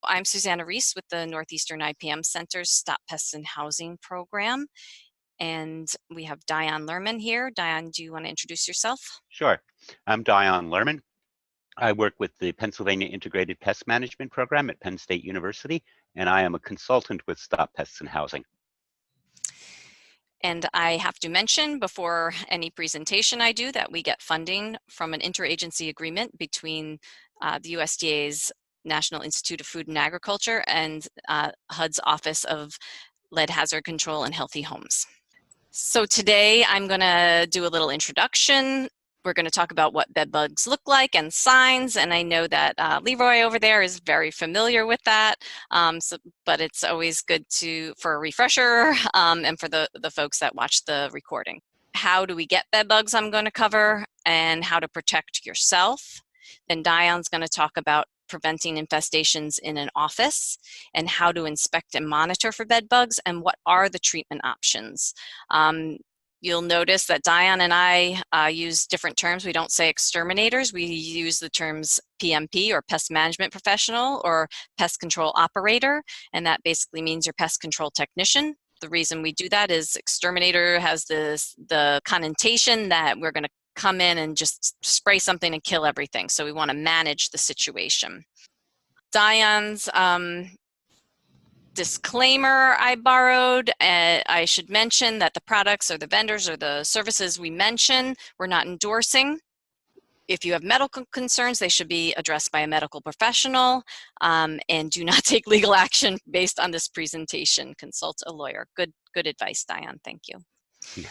I'm Susanna Reese with the Northeastern IPM Center's Stop Pests in Housing program. And we have Dion Lerman here. Dion, do you want to introduce yourself? Sure. I'm Dion Lerman. I work with the Pennsylvania Integrated Pest Management Program at Penn State University, and I am a consultant with Stop Pests in Housing. And I have to mention before any presentation I do that we get funding from an interagency agreement between the USDA's National Institute of Food and Agriculture and HUD's Office of Lead Hazard Control and Healthy Homes. So today I'm going to do a little introduction. We're going to talk about what bed bugs look like and signs, and I know that Leroy over there is very familiar with that, but it's always good for a refresher and for the folks that watch the recording. How do we get bed bugs I'm going to cover, and how to protect yourself. Then Dion's going to talk about preventing infestations in an office and how to inspect and monitor for bed bugs and what are the treatment options. You'll notice that Dion and I use different terms. We don't say exterminators. We use the terms PMP, or pest management professional, or pest control operator, and that basically means your pest control technician. The reason we do that is exterminator has the connotation that we're going to come in and just spray something and kill everything. So we want to manage the situation. Dion's disclaimer I borrowed. I should mention that the products or the vendors or the services we mention, we're not endorsing. If you have medical concerns, they should be addressed by a medical professional, and do not take legal action based on this presentation. Consult a lawyer. Good advice, Dion. Thank you.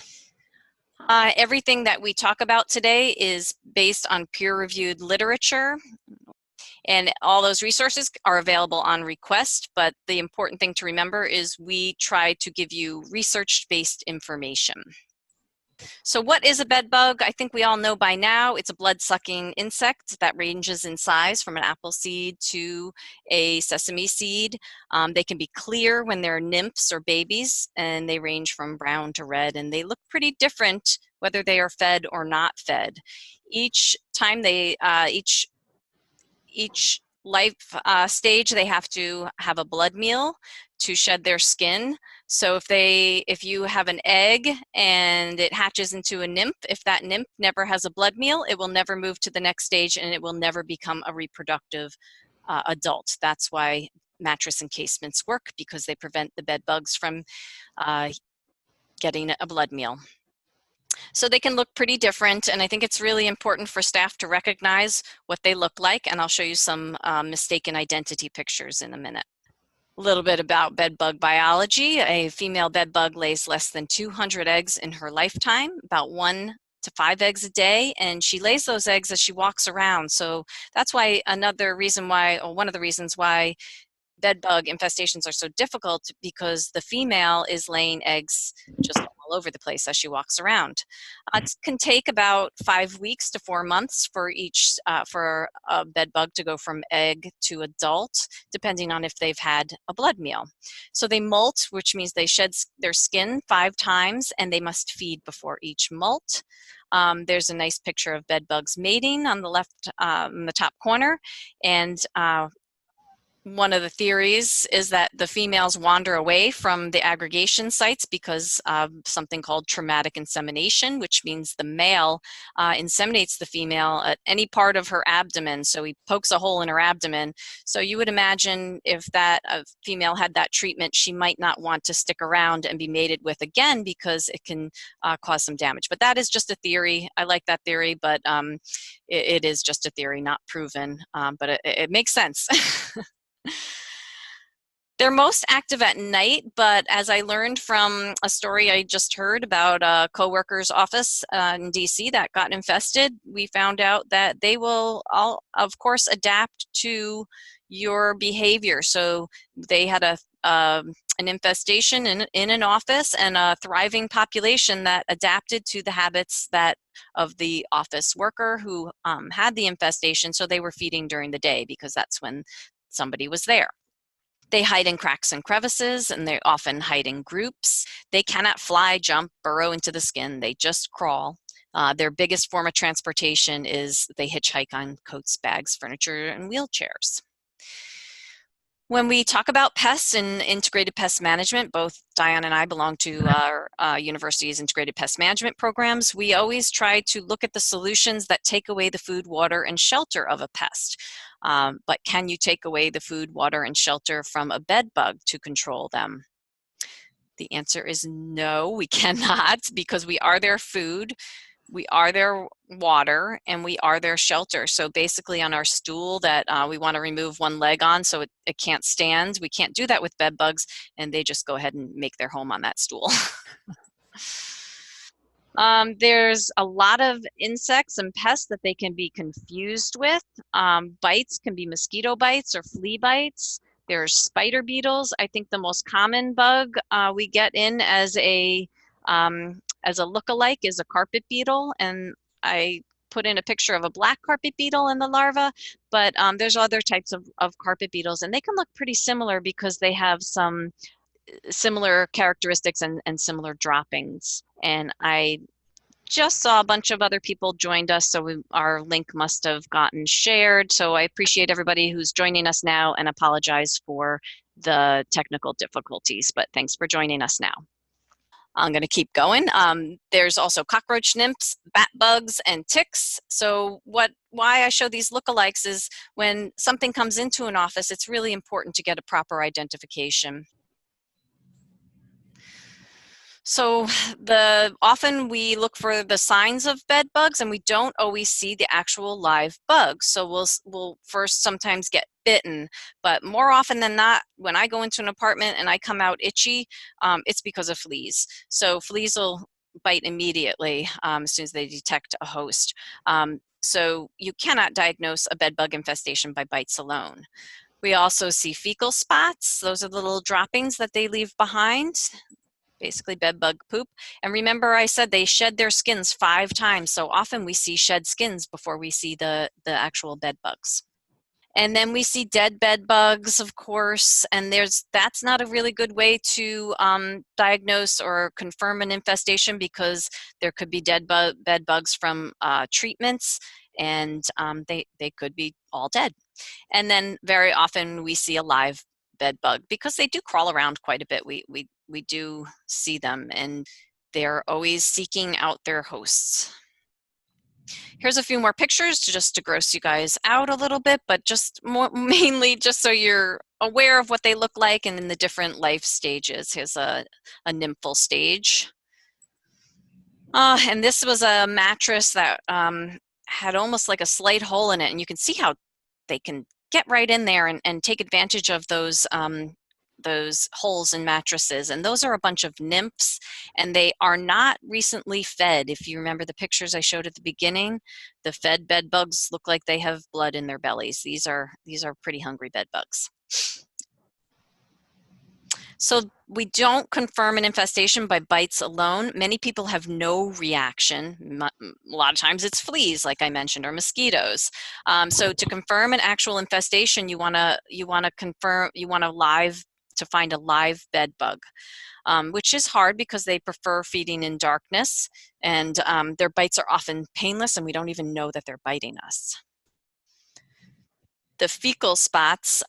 Everything that we talk about today is based on peer-reviewed literature, and all those resources are available on request, but the important thing to remember is we try to give you research-based information. So what is a bed bug? I think we all know by now it's a blood-sucking insect that ranges in size from an apple seed to a sesame seed. They can be clear when they're nymphs or babies, and they range from brown to red, and they look pretty different whether they are fed or not fed. Each time each life stage, they have to have a blood meal to shed their skin. So if you have an egg and it hatches into a nymph, if that nymph never has a blood meal, it will never move to the next stage, and it will never become a reproductive adult. That's why mattress encasements work, because they prevent the bed bugs from getting a blood meal. So they can look pretty different, and I think it's really important for staff to recognize what they look like, and I'll show you some mistaken identity pictures in a minute. A little bit about bed bug biology. A female bed bug lays less than 200 eggs in her lifetime, about 1 to 5 eggs a day, and she lays those eggs as she walks around. So that's why one of the reasons why bed bug infestations are so difficult, because the female is laying eggs just all over the place as she walks around. It can take about 5 weeks to 4 months for a bed bug to go from egg to adult, depending on if they've had a blood meal. So they molt, which means they shed their skin 5 times, and they must feed before each molt. There's a nice picture of bed bugs mating on the left, in the top corner, and one of the theories is that the females wander away from the aggregation sites because of something called traumatic insemination, which means the male inseminates the female at any part of her abdomen. So he pokes a hole in her abdomen. So you would imagine if that female had that treatment, she might not want to stick around and be mated with again, because it can cause some damage. But that is just a theory. I like that theory, but it is just a theory, not proven, but it makes sense. They're most active at night, but as I learned from a story I just heard about a coworker's office in DC that got infested, we found out that they will all, of course, adapt to your behavior. So they had an infestation in an office, and a thriving population that adapted to the habits of the office worker who had the infestation. So they were feeding during the day because that's when somebody was there. They hide in cracks and crevices, and they often hide in groups. They cannot fly, jump, burrow into the skin. They just crawl. Their biggest form of transportation is they hitchhike on coats, bags, furniture, and wheelchairs. When we talk about pests and integrated pest management, both Diane and I belong to our university's integrated pest management programs. We always try to look at the solutions that take away the food, water, and shelter of a pest. But can you take away the food, water, and shelter from a bed bug to control them? The answer is no, we cannot, because we are their food, we are their water, and we are their shelter. So basically on our stool that we want to remove one leg on so it can't stand, we can't do that with bed bugs, and they just go ahead and make their home on that stool. There's a lot of insects and pests that they can be confused with. Bites can be mosquito bites or flea bites. There's spider beetles. I think the most common bug we get in as a look-alike is a carpet beetle, and I put in a picture of a black carpet beetle in the larva, but there's other types of carpet beetles, and they can look pretty similar because they have some similar characteristics and similar droppings. And I just saw a bunch of other people joined us, so our link must have gotten shared. So I appreciate everybody who's joining us now and apologize for the technical difficulties, but thanks for joining us now. I'm going to keep going. There's also cockroach nymphs, bat bugs, and ticks. So why I show these lookalikes is when something comes into an office, it's really important to get a proper identification. So often we look for the signs of bed bugs and we don't always see the actual live bugs. So we'll first sometimes get bitten, but more often than not, when I go into an apartment and I come out itchy, it's because of fleas. So fleas will bite immediately as soon as they detect a host. So you cannot diagnose a bed bug infestation by bites alone. We also see fecal spots. Those are the little droppings that they leave behind, basically bed bug poop. And remember I said they shed their skins 5 times, so often we see shed skins before we see the actual bed bugs. And then we see dead bed bugs, of course, and that's not a really good way to diagnose or confirm an infestation because there could be bed bugs from treatments, and they could be all dead. And then very often we see a live bed bug because they do crawl around quite a bit. We do see them, and they're always seeking out their hosts. Here's a few more pictures just to gross you guys out a little bit, but just mainly just so you're aware of what they look like and in the different life stages. Here's a nymphal stage. And this was a mattress that had almost like a slight hole in it, and you can see how they can get right in there and take advantage of those holes in mattresses. And those are a bunch of nymphs, and they are not recently fed. If you remember the pictures I showed at the beginning, the fed bed bugs look like they have blood in their bellies. These are pretty hungry bed bugs. So we don't confirm an infestation by bites alone. Many people have no reaction. A lot of times it's fleas, like I mentioned, or mosquitoes. So to confirm an actual infestation, you want to find a live bed bug, which is hard because they prefer feeding in darkness, and their bites are often painless, and we don't even know that they're biting us. The fecal spots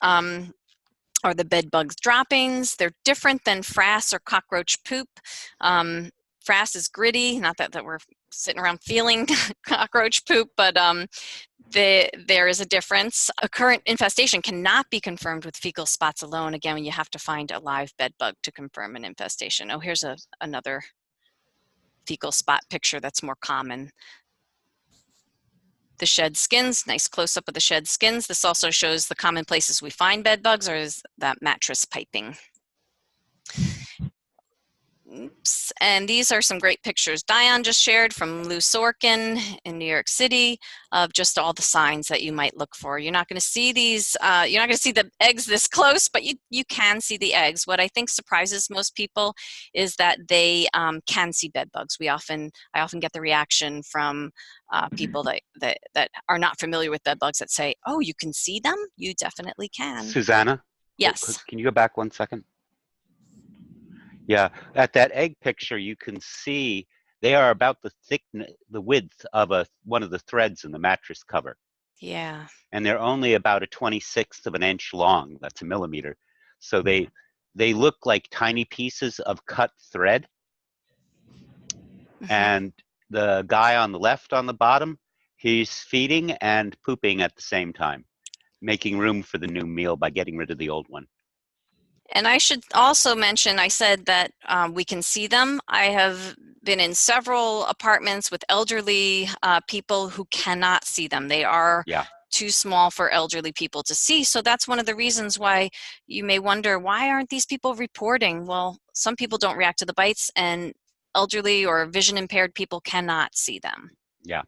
are the bed bugs droppings. They're different than frass or cockroach poop. Frass is gritty, not that we're sitting around feeling cockroach poop, but there is a difference. A current infestation cannot be confirmed with fecal spots alone. Again, you have to find a live bed bug to confirm an infestation. Oh, here's another fecal spot picture that's more common. The shed skins, nice close-up of the shed skins. This also shows the common places we find bed bugs, or is that mattress piping. Oops. And these are some great pictures Diane just shared from Lou Sorkin in New York City of just all the signs that you might look for. You're not going to see these, you're not going to see the eggs this close, but you can see the eggs. What I think surprises most people is that they can see bed bugs. I often get the reaction from people that are not familiar with bed bugs that say, "Oh, you can see them? You definitely can." Susanna? Yes. Can you go back 1 second? Yeah, at that egg picture, you can see they are about the width of one of the threads in the mattress cover. Yeah. And they're only about a 26th of an inch long. That's a millimeter. So they look like tiny pieces of cut thread. Hmm. And the guy on the left on the bottom, he's feeding and pooping at the same time, making room for the new meal by getting rid of the old one. And I should also mention, I said that we can see them. I have been in several apartments with elderly people who cannot see them. They are Yeah. too small for elderly people to see. So that's one of the reasons why you may wonder, why aren't these people reporting? Well, some people don't react to the bites, and elderly or vision impaired people cannot see them. Yeah.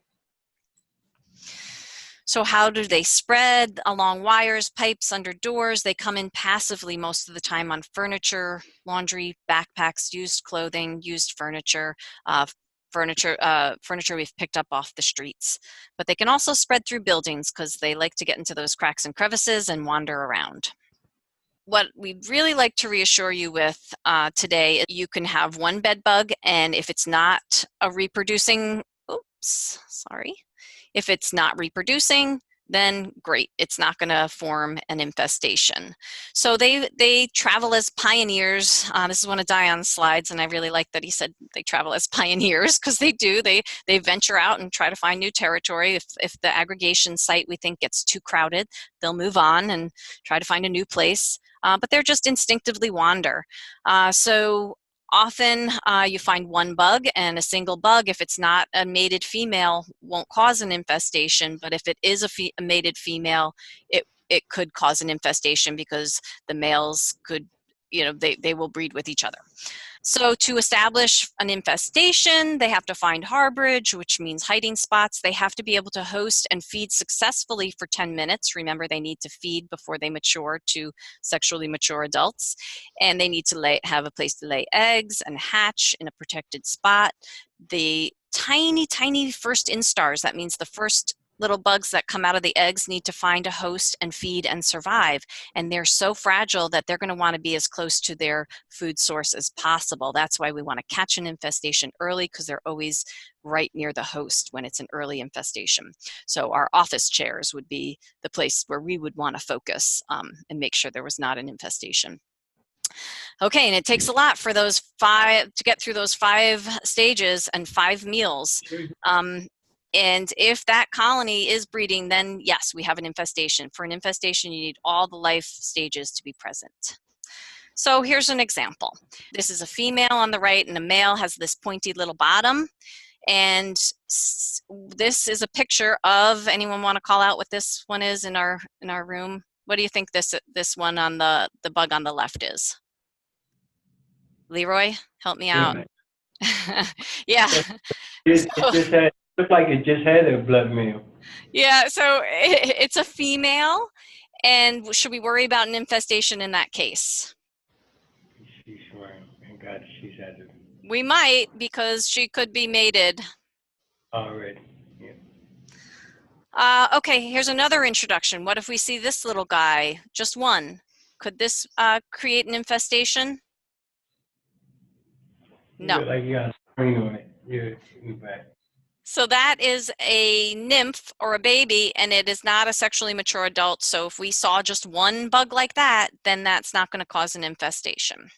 So how do they spread? Along wires, pipes, under doors. They come in passively most of the time on furniture, laundry, backpacks, used clothing, used furniture, furniture we've picked up off the streets. But they can also spread through buildings because they like to get into those cracks and crevices and wander around. What we'd really like to reassure you with today, you can have one bed bug, and if it's not a reproducing, oops, sorry. If it's not reproducing, then great, it's not going to form an infestation. So they travel as pioneers. This is one of Dion's slides, and I really like that he said they travel as pioneers, because they do. They venture out and try to find new territory. If the aggregation site we think gets too crowded, they'll move on and try to find a new place. But they're just instinctively wander. So often you find one bug, and a single bug, if it's not a mated female, won't cause an infestation. But if it is a mated female, it could cause an infestation, because the males could, they will breed with each other. So to establish an infestation, they have to find harborage, which means hiding spots. They have to be able to host and feed successfully for 10 minutes. Remember, they need to feed before they mature to sexually mature adults. And they need to have a place to lay eggs and hatch in a protected spot. The tiny, tiny first instars, that means the first little bugs that come out of the eggs, need to find a host and feed and survive. And they're so fragile that they're going to want to be as close to their food source as possible. That's why we want to catch an infestation early, because they're always right near the host when it's an early infestation. So our office chairs would be the place where we would want to focus and make sure there was not an infestation. Okay, and it takes a lot for those to get through those 5 stages and 5 meals. And if that colony is breeding, then yes, we have an infestation. For an infestation, you need all the life stages to be present. So here's an example. This is a female on the right, and a male has this pointy little bottom. And this is a picture of, anyone want to call out what this one is in our room? What do you think this one on the bug on the left is? Leroy, help me out. Yeah. It looked like it just had a blood meal. Yeah, so it's a female, and should we worry about an infestation in that case? She's swearing. Thank God she's had it We might, because she could be mated. already. Yeah. Okay, here's another introduction. What if we see this little guy, just one? Could this create an infestation? No. Look like you got a screen on it. Yeah, in the back. So that is a nymph or a baby, and it is not a sexually mature adult. So if we saw just one bug like that, then that's not going to cause an infestation.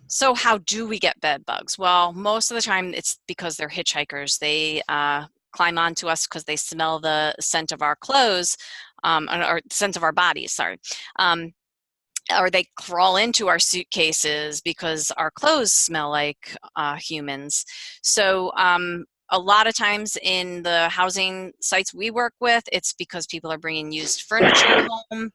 So how do we get bed bugs? Well, most of the time it's because they're hitchhikers. They climb onto us because they smell the scent of our clothes, or scent of our bodies, sorry. Or they crawl into our suitcases because our clothes smell like humans. So a lot of times in the housing sites we work with, it's because people are bringing used furniture home,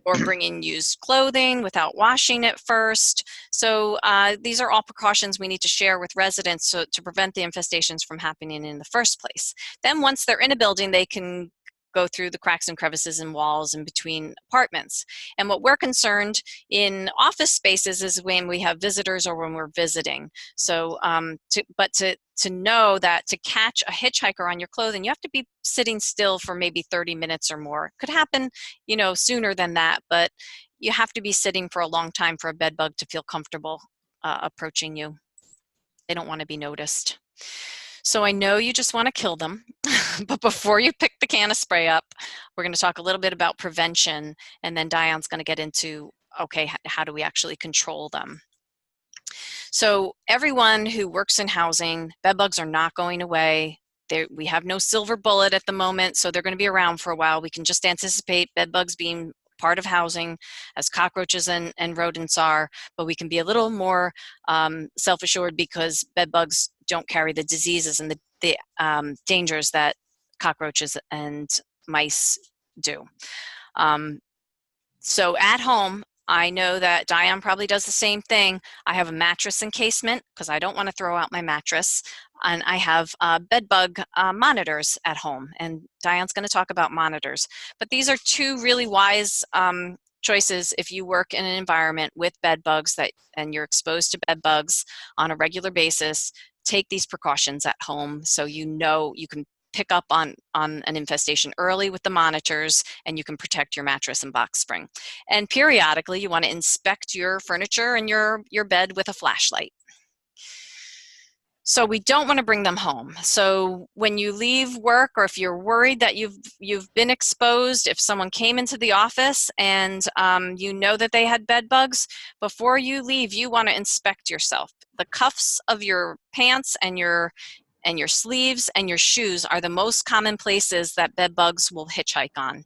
or bringing used clothing without washing it first. So these are all precautions we need to share with residents to prevent the infestations from happening in the first place. Then once they're in a building, they can go through the cracks and crevices and walls in between apartments. And what we're concerned in office spaces is when we have visitors or when we're visiting. So, to know that to catch a hitchhiker on your clothing, you have to be sitting still for maybe 30 minutes or more. It could happen, sooner than that, but you have to be sitting for a long time for a bed bug to feel comfortable approaching you. They don't want to be noticed. So I know you just want to kill them, but before you pick the can of spray up, we're going to talk a little bit about prevention, and then Diane's going to get into, okay, how do we actually control them? So everyone who works in housing, bed bugs are not going away. We have no silver bullet at the moment, so they're going to be around for a while. We can just anticipate bed bugs being part of housing as cockroaches and rodents are, but we can be a little more self-assured because bed bugs don't carry the diseases and the dangers that cockroaches and mice do. So at home, I know that Diane probably does the same thing. I have a mattress encasement because I don't want to throw out my mattress. And I have bed bug monitors at home. And Diane's going to talk about monitors. But these are two really wise choices if you work in an environment with bed bugs and you're exposed to bed bugs on a regular basis. Take these precautions at home so you know you can pick up on an infestation early with the monitors, and you can protect your mattress and box spring. And periodically, you want to inspect your furniture and your bed with a flashlight. So we don't want to bring them home. So when you leave work, or if you're worried that you've been exposed, if someone came into the office and you know that they had bed bugs, before you leave, you want to inspect yourself. The cuffs of your pants and your sleeves and your shoes are the most common places that bed bugs will hitchhike on.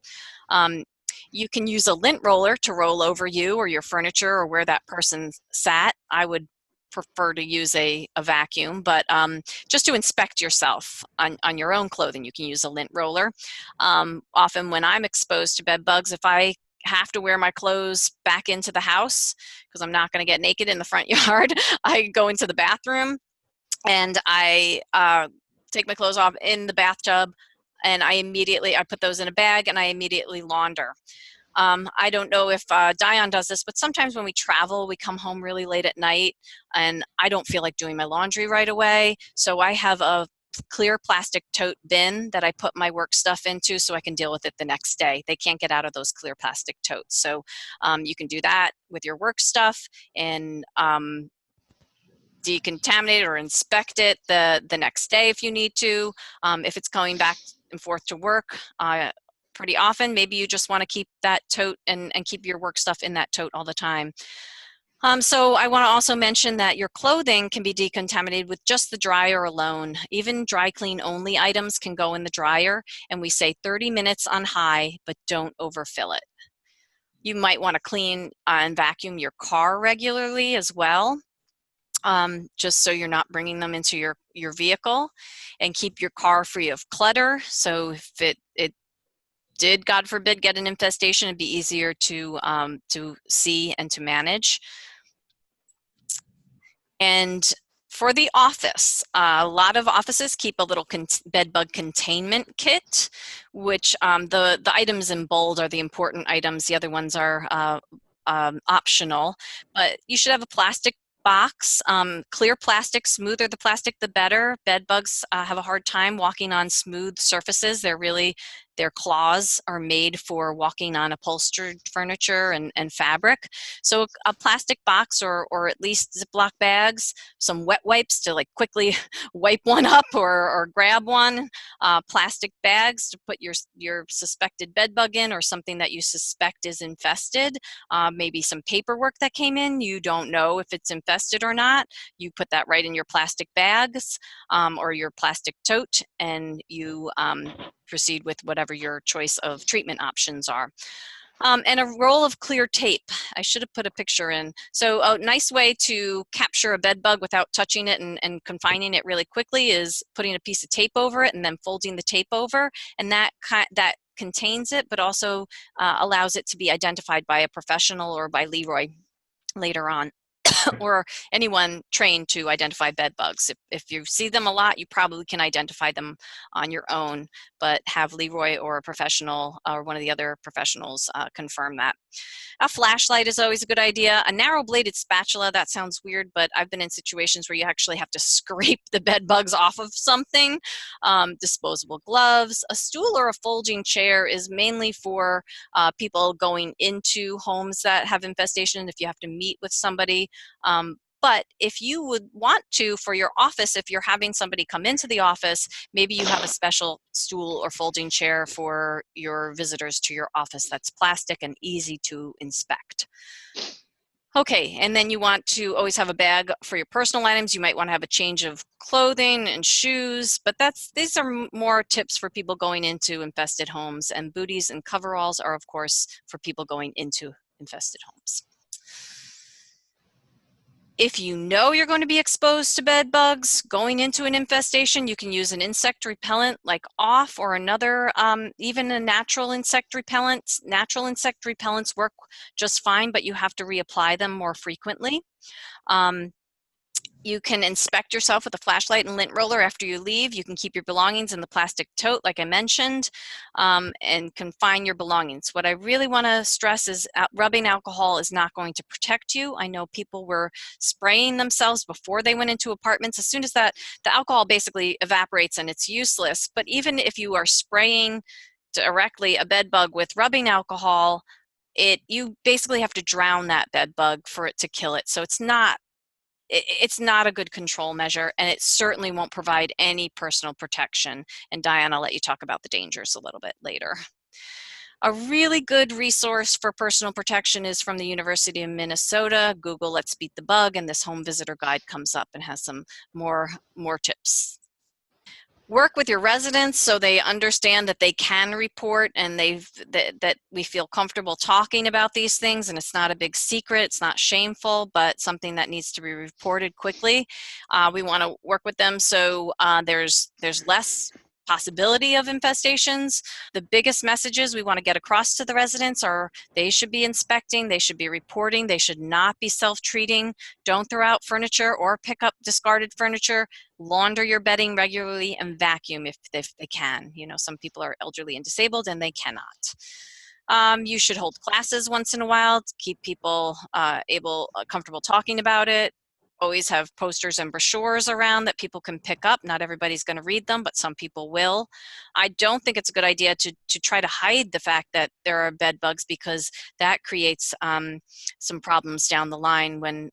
You can use a lint roller to roll over you or your furniture or where that person sat. I would prefer to use a vacuum, but just to inspect yourself on your own clothing, you can use a lint roller. Often when I'm exposed to bed bugs, if I have to wear my clothes back into the house because I'm not going to get naked in the front yard, I go into the bathroom and I take my clothes off in the bathtub, and I put those in a bag and I immediately launder. I don't know if Diane does this, but sometimes when we travel, we come home really late at night and I don't feel like doing my laundry right away. So I have a clear plastic tote bin that I put my work stuff into so I can deal with it the next day. They can't get out of those clear plastic totes. So you can do that with your work stuff and decontaminate or inspect it the next day if you need to. If it's going back and forth to work pretty often, maybe you just want to keep that tote and keep your work stuff in that tote all the time. So I want to also mention that your clothing can be decontaminated with just the dryer alone. Even dry clean only items can go in the dryer, and we say 30 minutes on high, but don't overfill it. You might want to clean and vacuum your car regularly as well. Just so you're not bringing them into your vehicle, and keep your car free of clutter. So if it did, God forbid, get an infestation, it'd be easier to see and to manage. And for the office, a lot of offices keep a little bed bug containment kit, which the items in bold are the important items. The other ones are optional, but you should have a plastic box. Clear plastic, smoother the plastic, the better. Bed bugs have a hard time walking on smooth surfaces. Their claws are made for walking on upholstered furniture and fabric. So a plastic box or at least Ziploc bags, some wet wipes to like quickly wipe one up or grab one, plastic bags to put your suspected bed bug in or something that you suspect is infested, maybe some paperwork that came in, you don't know if it's infested or not, you put that right in your plastic bags or your plastic tote, and you proceed with whatever your choice of treatment options are. And a roll of clear tape. I should have put a picture in. So a nice way to capture a bed bug without touching it and confining it really quickly is putting a piece of tape over it and then folding the tape over, and that contains it, but also allows it to be identified by a professional or by Leroy later on. Or anyone trained to identify bed bugs. If you see them a lot, you probably can identify them on your own, but have Leroy or a professional or one of the other professionals confirm that. A flashlight is always a good idea. A narrow bladed spatula, that sounds weird, but I've been in situations where you actually have to scrape the bed bugs off of something. Disposable gloves. A stool or a folding chair is mainly for people going into homes that have infestation if you have to meet with somebody. But if you would want to, for your office, if you're having somebody come into the office, maybe you have a special stool or folding chair for your visitors to your office that's plastic and easy to inspect. Okay, and then you want to always have a bag for your personal items. You might want to have a change of clothing and shoes, but these are more tips for people going into infested homes, and booties and coveralls are, of course, for people going into infested homes. If you know you're going to be exposed to bed bugs going into an infestation, you can use an insect repellent like Off or another, even a natural insect repellent. Natural insect repellents work just fine, but you have to reapply them more frequently. You can inspect yourself with a flashlight and lint roller after you leave. You can keep your belongings in the plastic tote, like I mentioned, and confine your belongings. What I really want to stress is rubbing alcohol is not going to protect you. I know people were spraying themselves before they went into apartments. As soon as the alcohol basically evaporates and it's useless. But even if you are spraying directly a bed bug with rubbing alcohol, you basically have to drown that bed bug for it to kill it. So it's not a good control measure, and it certainly won't provide any personal protection. And Diane, I'll let you talk about the dangers a little bit later. A really good resource for personal protection is from the University of Minnesota. Google Let's Beat the Bug, and this home visitor guide comes up and has some more tips. Work with your residents so they understand that they can report and that we feel comfortable talking about these things, and it's not a big secret, it's not shameful, but something that needs to be reported quickly. We want to work with them so there's less possibility of infestations. The biggest messages we want to get across to the residents are they should be inspecting, they should be reporting, they should not be self-treating. Don't throw out furniture or pick up discarded furniture. Launder your bedding regularly and vacuum if they can. You know, some people are elderly and disabled and they cannot. You should hold classes once in a while to keep people comfortable talking about it. Always have posters and brochures around that people can pick up. Not everybody's going to read them, but some people will. I don't think it's a good idea to try to hide the fact that there are bed bugs, because that creates some problems down the line. When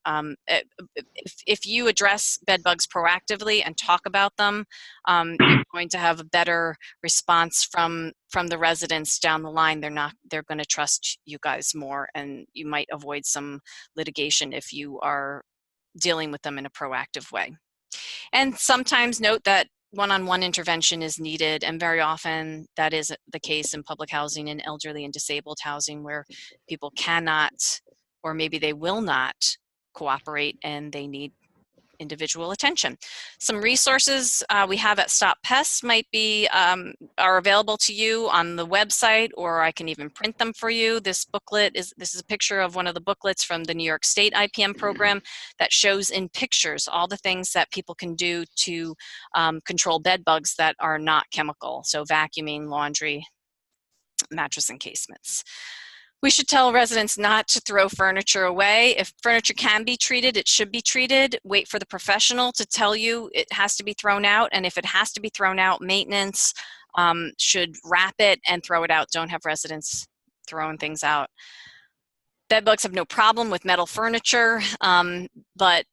if you address bed bugs proactively and talk about them, you're going to have a better response from the residents down the line. They're going to trust you guys more, and you might avoid some litigation if you are dealing with them in a proactive way. And sometimes note that one-on-one intervention is needed, and very often that is the case in public housing and elderly and disabled housing, where people cannot, or maybe they will not cooperate, and they need individual attention. Some resources we have at Stop Pests are available to you on the website, or I can even print them for you. This is a picture of one of the booklets from the New York State IPM program that shows in pictures all the things that people can do to control bed bugs that are not chemical. So vacuuming, laundry, mattress encasements. We should tell residents not to throw furniture away. If furniture can be treated, it should be treated. Wait for the professional to tell you it has to be thrown out. And if it has to be thrown out, maintenance should wrap it and throw it out. Don't have residents throwing things out. Bed bugs have no problem with metal furniture, but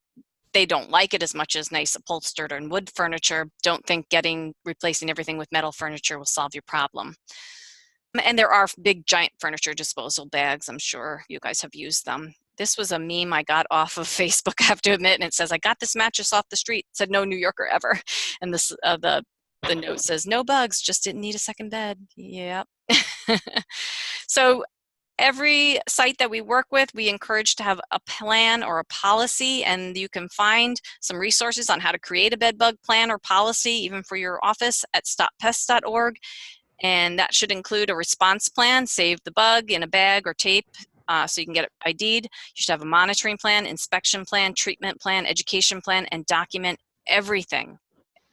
they don't like it as much as nice upholstered and wood furniture. Don't think replacing everything with metal furniture will solve your problem. And there are big giant furniture disposal bags. I'm sure you guys have used them. This was a meme I got off of Facebook, I have to admit, and it says, "I got this mattress off the street." It said, "No New Yorker ever." And this the note says, "No bugs, just didn't need a second bed." Yep. So every site that we work with, we encourage to have a plan or a policy, and you can find some resources on how to create a bed bug plan or policy, even for your office, at stoppests.org. And that should include a response plan, save the bug in a bag or tape so you can get it ID'd. You should have a monitoring plan, inspection plan, treatment plan, education plan, and document everything.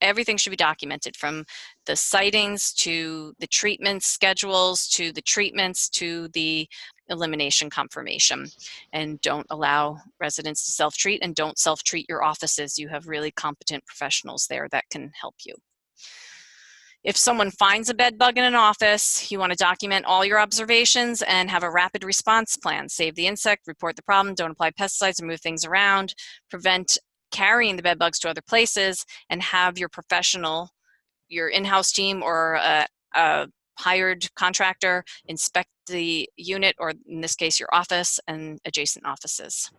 Everything should be documented, from the sightings to the treatment schedules to the treatments to the elimination confirmation. And don't allow residents to self-treat, and don't self-treat your offices. You have really competent professionals there that can help you. If someone finds a bed bug in an office, you want to document all your observations and have a rapid response plan. Save the insect, report the problem, don't apply pesticides, move things around, prevent carrying the bed bugs to other places, and have your professional, your in-house team or a hired contractor inspect the unit, or in this case, your office and adjacent offices.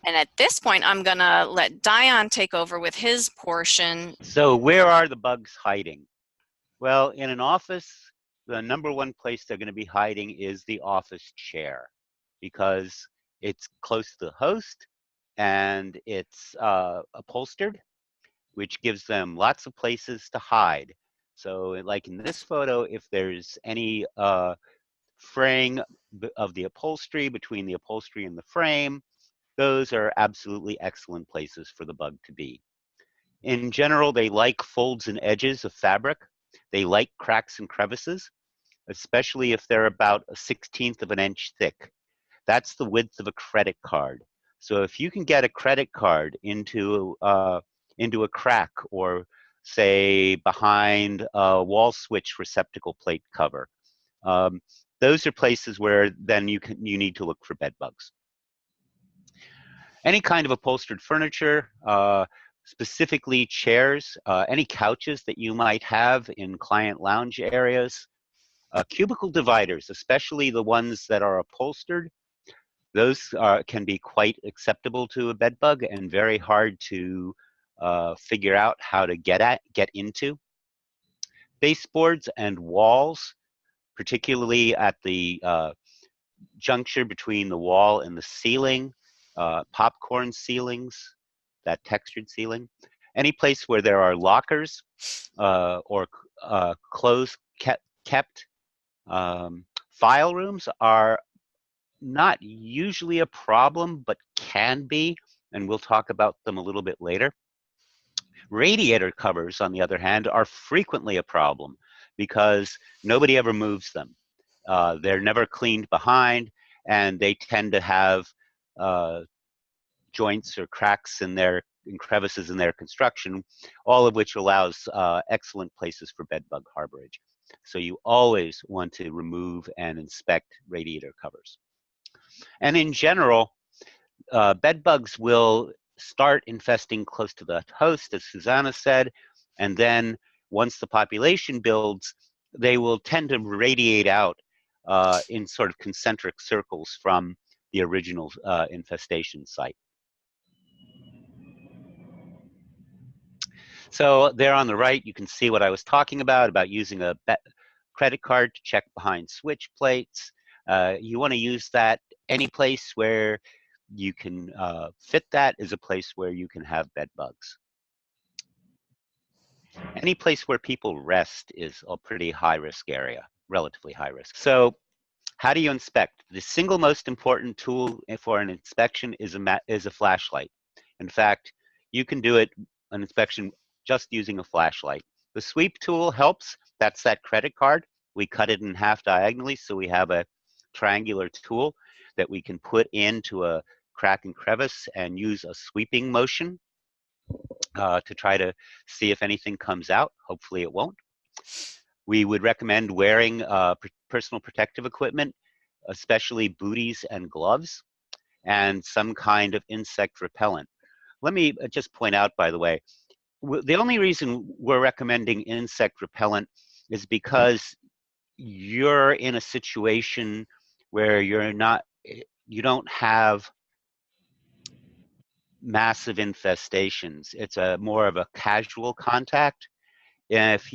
And at this point, I'm gonna let Dion take over with his portion. So where are the bugs hiding? Well, in an office, the number one place they're going to be hiding is the office chair, because it's close to the host and it's upholstered, which gives them lots of places to hide. So like in this photo, if there's any fraying of the upholstery between the upholstery and the frame, those are absolutely excellent places for the bug to be. In general, they like folds and edges of fabric. They like cracks and crevices, especially if they're about 1/16 of an inch thick. That's the width of a credit card. So if you can get a credit card into a crack, or say behind a wall switch receptacle plate cover, those are places where then you need to look for bed bugs. Any kind of upholstered furniture, specifically chairs, any couches that you might have in client lounge areas, cubicle dividers, especially the ones that are upholstered, those can be quite acceptable to a bed bug and very hard to figure out how to get into. Baseboards and walls, particularly at the juncture between the wall and the ceiling, popcorn ceilings, that textured ceiling. Any place where there are lockers or clothes kept. File rooms are not usually a problem, but can be, and we'll talk about them a little bit later. Radiator covers, on the other hand, are frequently a problem because nobody ever moves them. They're never cleaned behind, and they tend to have joints or cracks in their crevices in their construction, all of which allows excellent places for bed bug harborage. So you always want to remove and inspect radiator covers. And in general, bed bugs will start infesting close to the host, as Susanna said, and then once the population builds, they will tend to radiate out in sort of concentric circles from the original infestation site. So there on the right, you can see what I was talking about using a credit card to check behind switch plates. You want to use that any place where you can fit that is a place where you can have bed bugs. Any place where people rest is a pretty high-risk area, relatively high risk. So how do you inspect? The single most important tool for an inspection is a flashlight. In fact, you can do an inspection just using a flashlight. The sweep tool helps. That's that credit card. We cut it in half diagonally, so we have a triangular tool that we can put into a crack and crevice and use a sweeping motion to try to see if anything comes out. Hopefully it won't. We would recommend wearing personal protective equipment, especially booties and gloves, and some kind of insect repellent. Let me just point out, by the way, the only reason we're recommending insect repellent is because you're in a situation where you don't have massive infestations. It's more of a casual contact. If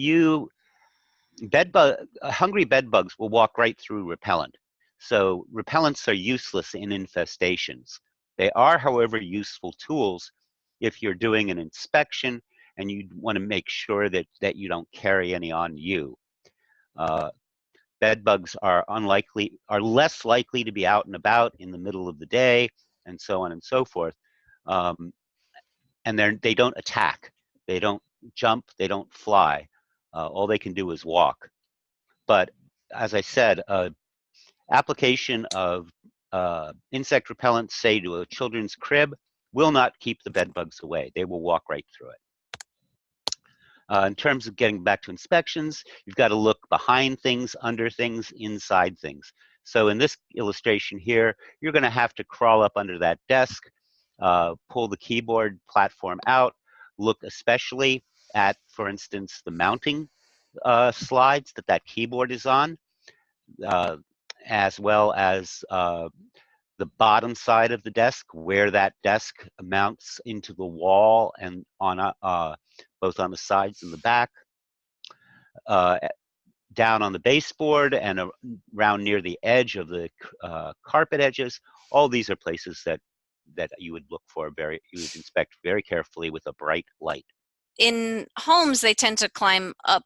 hungry bed bugs will walk right through repellent. So repellents are useless in infestations. They are, however, useful tools if you're doing an inspection and you want to make sure that you don't carry any on you. Bed bugs are less likely to be out and about in the middle of the day, and so on and so forth. And they don't attack. They don't jump. They don't fly. All they can do is walk. But as I said, application of insect repellent, say to a children's crib, will not keep the bed bugs away. They will walk right through it. In terms of getting back to inspections, you've got to look behind things, under things, inside things. So in this illustration here, you're going to have to crawl up under that desk, pull the keyboard platform out, look especially at, for instance, the mounting slides that keyboard is on, as well as the bottom side of the desk, where that desk mounts into the wall and on both on the sides and the back, down on the baseboard and around near the edge of the carpet edges. All these are places that you would look for you would inspect very carefully with a bright light. In homes, they tend to climb up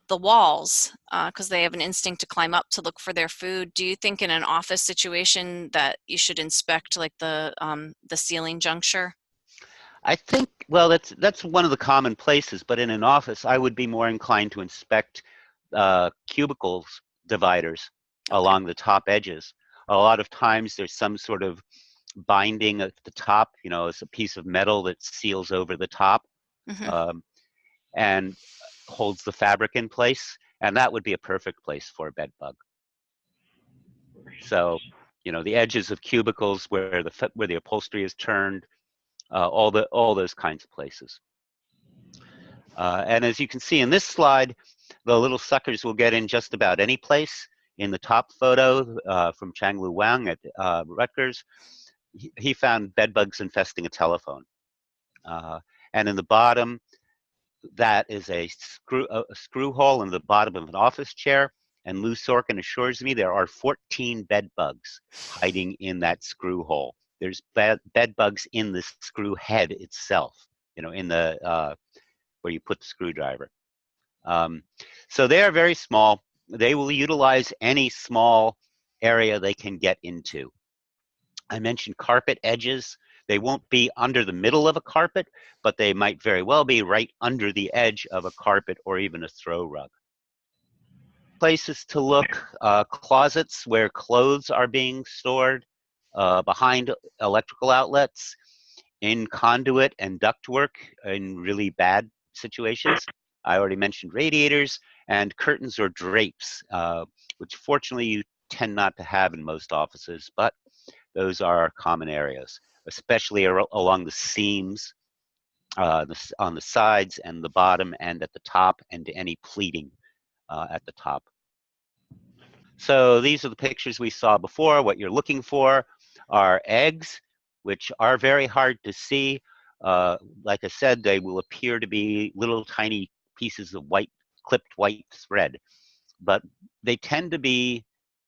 the walls because they have an instinct to climb up to look for their food. Do you think in an office situation that you should inspect like the ceiling juncture? I think, well, that's one of the common places, but in an office, I would be more inclined to inspect cubicles dividers along the top edges. A lot of times there's some sort of binding at the top, you know, it's a piece of metal that seals over the top and holds the fabric in place, and that would be a perfect place for a bed bug. So, you know, the edges of cubicles where the upholstery is turned, all those kinds of places. And as you can see in this slide, the little suckers will get in just about any place. In the top photo from Chang-Lu Wang at Rutgers, he found bed bugs infesting a telephone. And in the bottom, that is a screw hole in the bottom of an office chair. And Lou Sorkin assures me there are 14 bed bugs hiding in that screw hole. There's bed bugs in the screw head itself, you know, in the where you put the screwdriver. So they are very small. They will utilize any small area they can get into. I mentioned carpet edges. They won't be under the middle of a carpet, but they might very well be right under the edge of a carpet or even a throw rug. Places to look, closets where clothes are being stored, behind electrical outlets, in conduit and ductwork in really bad situations. I already mentioned radiators and curtains or drapes, which fortunately you tend not to have in most offices, but those are common areas, especially along the seams, on the sides and the bottom and at the top, and any pleating at the top. So these are the pictures we saw before. What you're looking for are eggs, which are very hard to see. Like I said, they will appear to be little tiny pieces of clipped white thread, but they tend to be,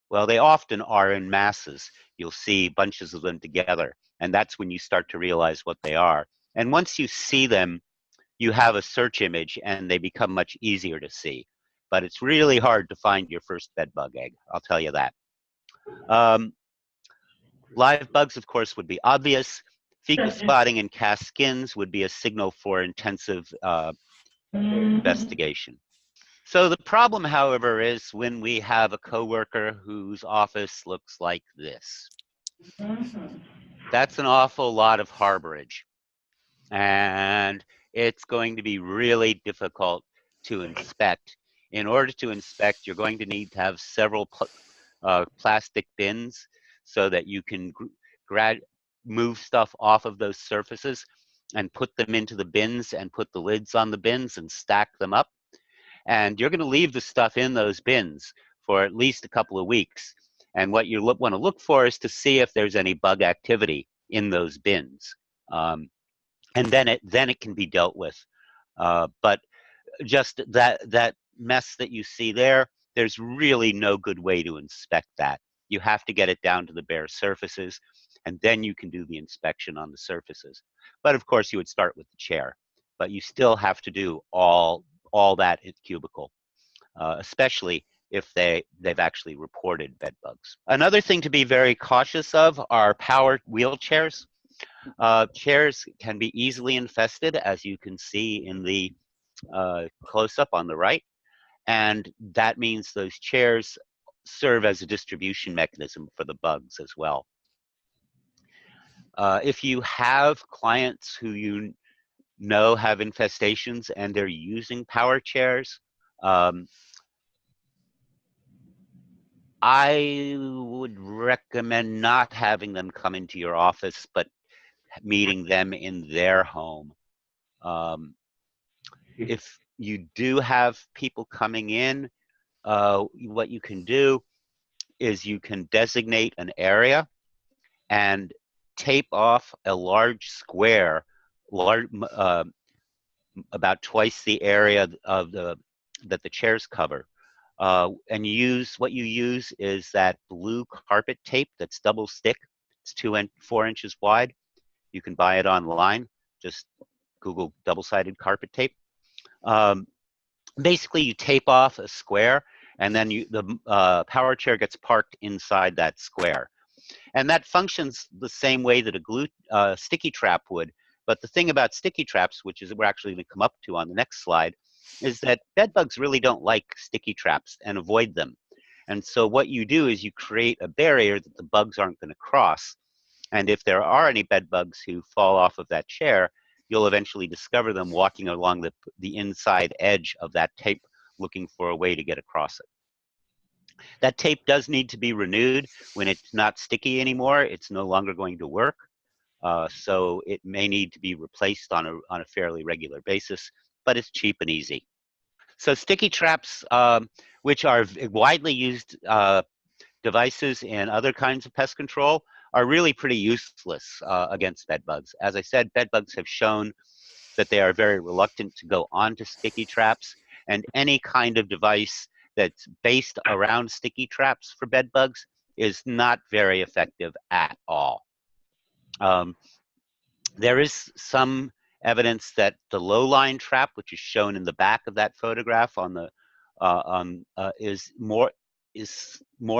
well, they often are in masses. You'll see bunches of them together, and that's when you start to realize what they are. And once you see them, you have a search image and they become much easier to see. But it's really hard to find your first bed bug egg, I'll tell you that. Live bugs, of course, would be obvious. Fecal spotting and cast skins would be a signal for intensive investigation. So the problem, however, is when we have a coworker whose office looks like this. That's an awful lot of harborage. And it's going to be really difficult to inspect. In order to inspect, you're going to need to have several plastic bins so that you can move stuff off of those surfaces and put them into the bins and put the lids on the bins and stack them up. And you're going to leave the stuff in those bins for at least a couple of weeks. And what you want to look for is to see if there's any bug activity in those bins. And then it can be dealt with. But just that mess that you see there, there's really no good way to inspect that. You have to get it down to the bare surfaces, and then you can do the inspection on the surfaces. But of course, you would start with the chair. But you still have to do all that in cubicle, especially if they've actually reported bed bugs. Another thing to be very cautious of are power wheelchairs. Chairs can be easily infested, as you can see in the close-up on the right, and that means those chairs serve as a distribution mechanism for the bugs as well. If you have clients who you know have infestations and they're using power chairs, I would recommend not having them come into your office, but meeting them in their home. If you do have people coming in, what you can do is you can designate an area and tape off a large square, about twice the area of that the chairs cover. And what you use is that blue carpet tape that's double stick. It's 4 inches wide. You can buy it online. Just Google double-sided carpet tape. Basically, you tape off a square, and then the power chair gets parked inside that square. And that functions the same way that a sticky trap would. But the thing about sticky traps, which is we're actually going to come up to on the next slide, is that bed bugs really don't like sticky traps and avoid them. And so what you do is you create a barrier that the bugs aren't going to cross. And if there are any bed bugs who fall off of that chair, you'll eventually discover them walking along the inside edge of that tape looking for a way to get across it. That tape does need to be renewed when it's not sticky anymore. It's no longer going to work. So it may need to be replaced on a fairly regular basis, but it's cheap and easy. So sticky traps, which are widely used devices in other kinds of pest control, are really pretty useless against bed bugs. As I said, bed bugs have shown that they are very reluctant to go onto sticky traps, and any kind of device that's based around sticky traps for bed bugs is not very effective at all. There is some evidence that the low-line trap, which is shown in the back of that photograph is more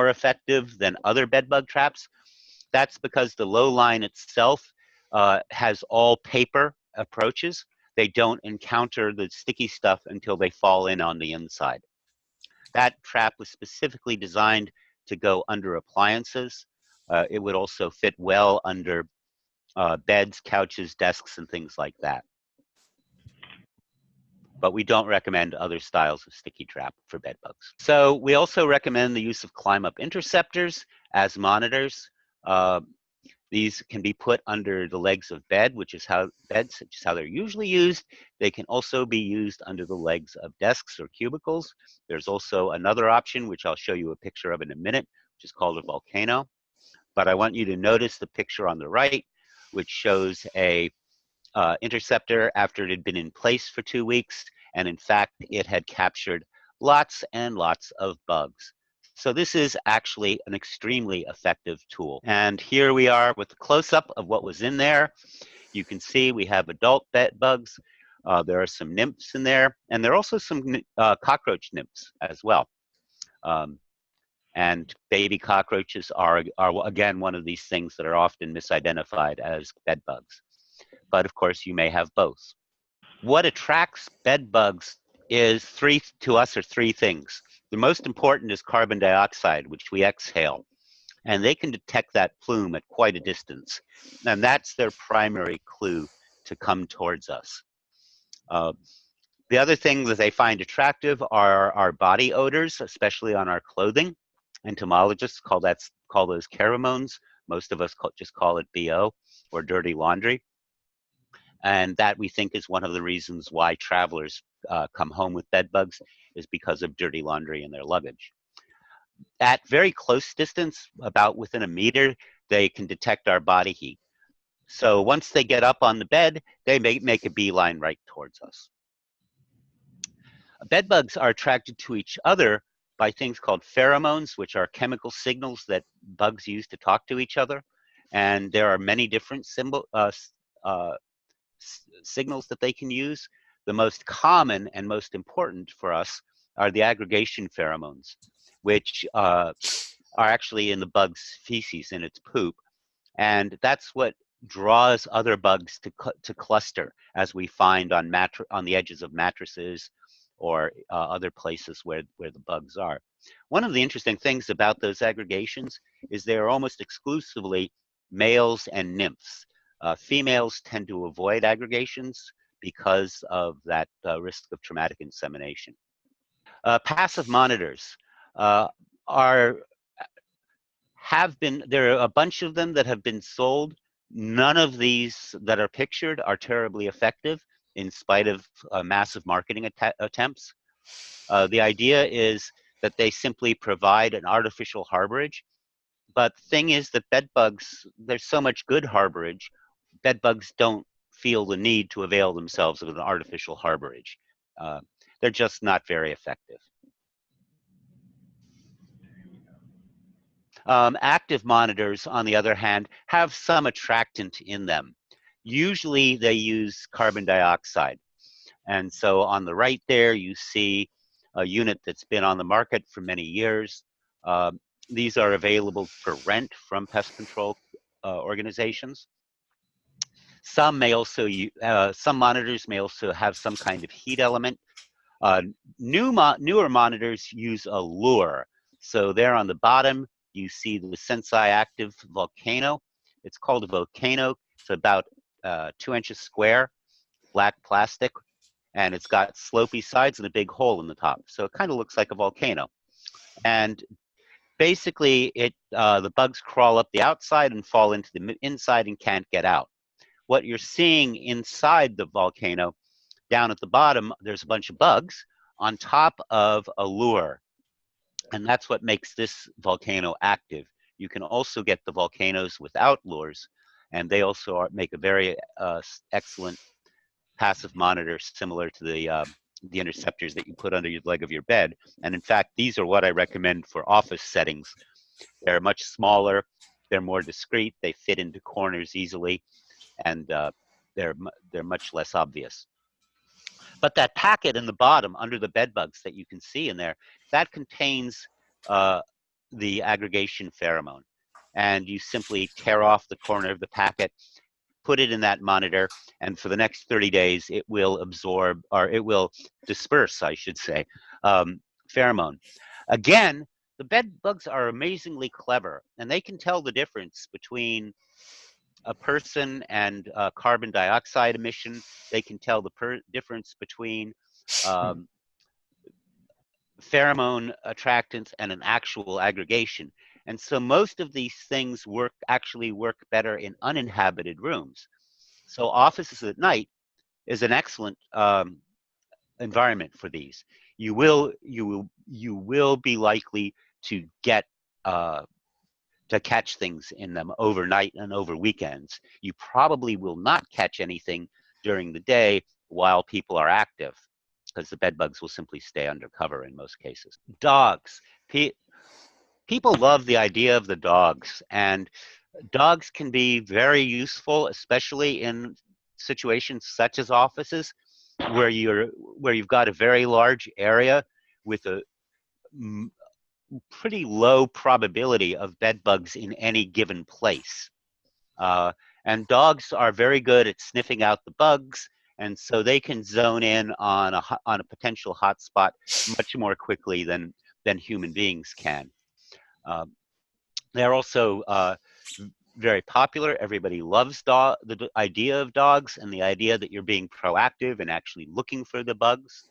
effective than other bed bug traps. That's because the low line itself has all paper approaches. They don't encounter the sticky stuff until they fall in on the inside. That trap was specifically designed to go under appliances. It would also fit well under beds, couches, desks, and things like that. But we don't recommend other styles of sticky trap for bed bugs. So we also recommend the use of climb-up interceptors as monitors. These can be put under the legs of beds, which is how they're usually used. They can also be used under the legs of desks or cubicles. There's also another option, which I'll show you a picture of in a minute, which is called a volcano. But I want you to notice the picture on the right, which shows a interceptor after it had been in place for 2 weeks, and in fact, it had captured lots and lots of bugs. So this is actually an extremely effective tool. And here we are with the close-up of what was in there. You can see we have adult bed bugs. There are some nymphs in there, and there are also some cockroach nymphs as well. And baby cockroaches are again one of these things that are often misidentified as bed bugs. But of course, you may have both. What attracts bed bugs are three things. The most important is carbon dioxide, which we exhale. And they can detect that plume at quite a distance. And that's their primary clue to come towards us. The other thing that they find attractive are our body odors, especially on our clothing. Entomologists call those pheromones. Most of us just call it BO, or dirty laundry. And that, we think, is one of the reasons why travelers come home with bed bugs, is because of dirty laundry in their luggage. At very close distance, about within a meter, they can detect our body heat. So once they get up on the bed, they make a beeline right towards us. Bed bugs are attracted to each other by things called pheromones, which are chemical signals that bugs use to talk to each other. And there are many different signals that they can use. The most common and most important for us are the aggregation pheromones, which are actually in the bug's feces, in its poop. And that's what draws other bugs to cluster, as we find on the edges of mattresses or other places where the bugs are. One of the interesting things about those aggregations is they are almost exclusively males and nymphs. Females tend to avoid aggregations because of that risk of traumatic insemination. Passive monitors are there are a bunch of them that have been sold. None of these that are pictured are terribly effective in spite of massive marketing attempts. The idea is that they simply provide an artificial harborage. But the thing is that bed bugs, there's so much good harborage, bed bugs don't feel the need to avail themselves of an artificial harborage. They're just not very effective. Active monitors, on the other hand, have some attractant in them. Usually they use carbon dioxide. And so on the right there, you see a unit that's been on the market for many years. These are available for rent from pest control organizations. Some monitors may also have some kind of heat element. Newer monitors use a lure. So there on the bottom, you see the Sensei Active Volcano. It's called a volcano. It's about 2 inches square, black plastic, and it's got slopey sides and a big hole in the top. So it kind of looks like a volcano. And basically, the bugs crawl up the outside and fall into the inside and can't get out. What you're seeing inside the volcano, down at the bottom, there's a bunch of bugs on top of a lure. And that's what makes this volcano active. You can also get the volcanoes without lures, and they also make a very excellent passive monitor, similar to the interceptors that you put under the leg of your bed. And in fact, these are what I recommend for office settings. They're much smaller, they're more discreet, they fit into corners easily, and they're much less obvious. But that packet in the bottom under the bed bugs that you can see in there, that contains the aggregation pheromone. And you simply tear off the corner of the packet, put it in that monitor, and for the next 30 days, it will absorb, or it will disperse, I should say, pheromone. Again, the bed bugs are amazingly clever, and they can tell the difference between a person and carbon dioxide emission. They can tell the difference between pheromone attractants and an actual aggregation. And so most of these things actually work better in uninhabited rooms. So offices at night is an excellent environment for these. You will be likely to get to catch things in them overnight and over weekends. You probably will not catch anything during the day while people are active, because the bed bugs will simply stay undercover in most cases. Dogs. People love the idea of the dogs, and dogs can be very useful, especially in situations such as offices, where you've got a very large area with a pretty low probability of bed bugs in any given place. And dogs are very good at sniffing out the bugs, and so they can zone in on a potential hotspot much more quickly than human beings can. They're also very popular. Everybody loves the idea of dogs and the idea that you're being proactive and actually looking for the bugs.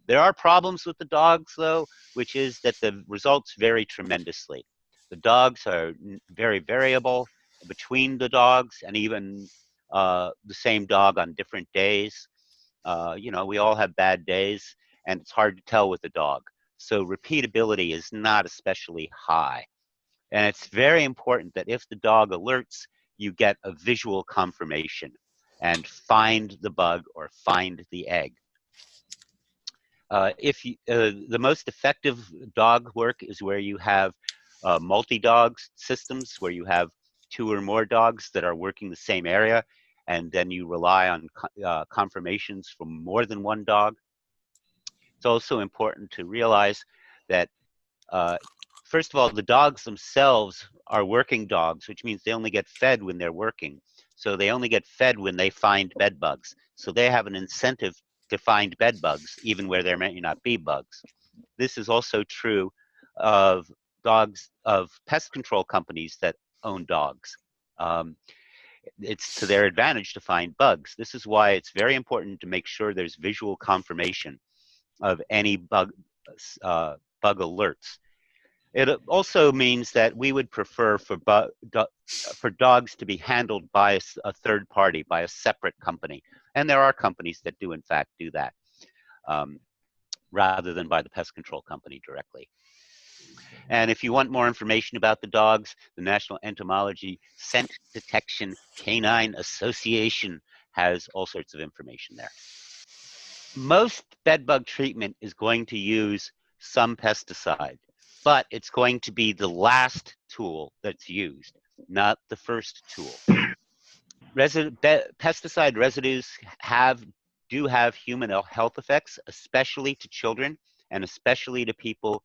There are problems with the dogs, though, which is that the results vary tremendously. The dogs are very variable between the dogs, and even the same dog on different days. You know, we all have bad days, and it's hard to tell with the dog. So repeatability is not especially high. And it's very important that if the dog alerts, you get a visual confirmation and find the bug or find the egg. The most effective dog work is where you have multi-dog systems, where you have 2 or more dogs that are working the same area, and then you rely on confirmations from more than one dog. It's also important to realize that first of all, the dogs themselves are working dogs, which means they only get fed when they're working. So they only get fed when they find bed bugs. So they have an incentive to find bed bugs, even where there may not be bugs. This is also true of pest control companies that own dogs. it's to their advantage to find bugs. This is why it's very important to make sure there's visual confirmation of any bug alerts. It also means that we would prefer for dogs to be handled by a third party, by a separate company. And there are companies that do, in fact, do that, rather than by the pest control company directly. And if you want more information about the dogs, the National Entomology Scent Detection Canine Association has all sorts of information there. Most bedbug treatment is going to use some pesticide, but it's going to be the last tool that's used, not the first tool. Pesticide residues do have human health effects, especially to children and especially to people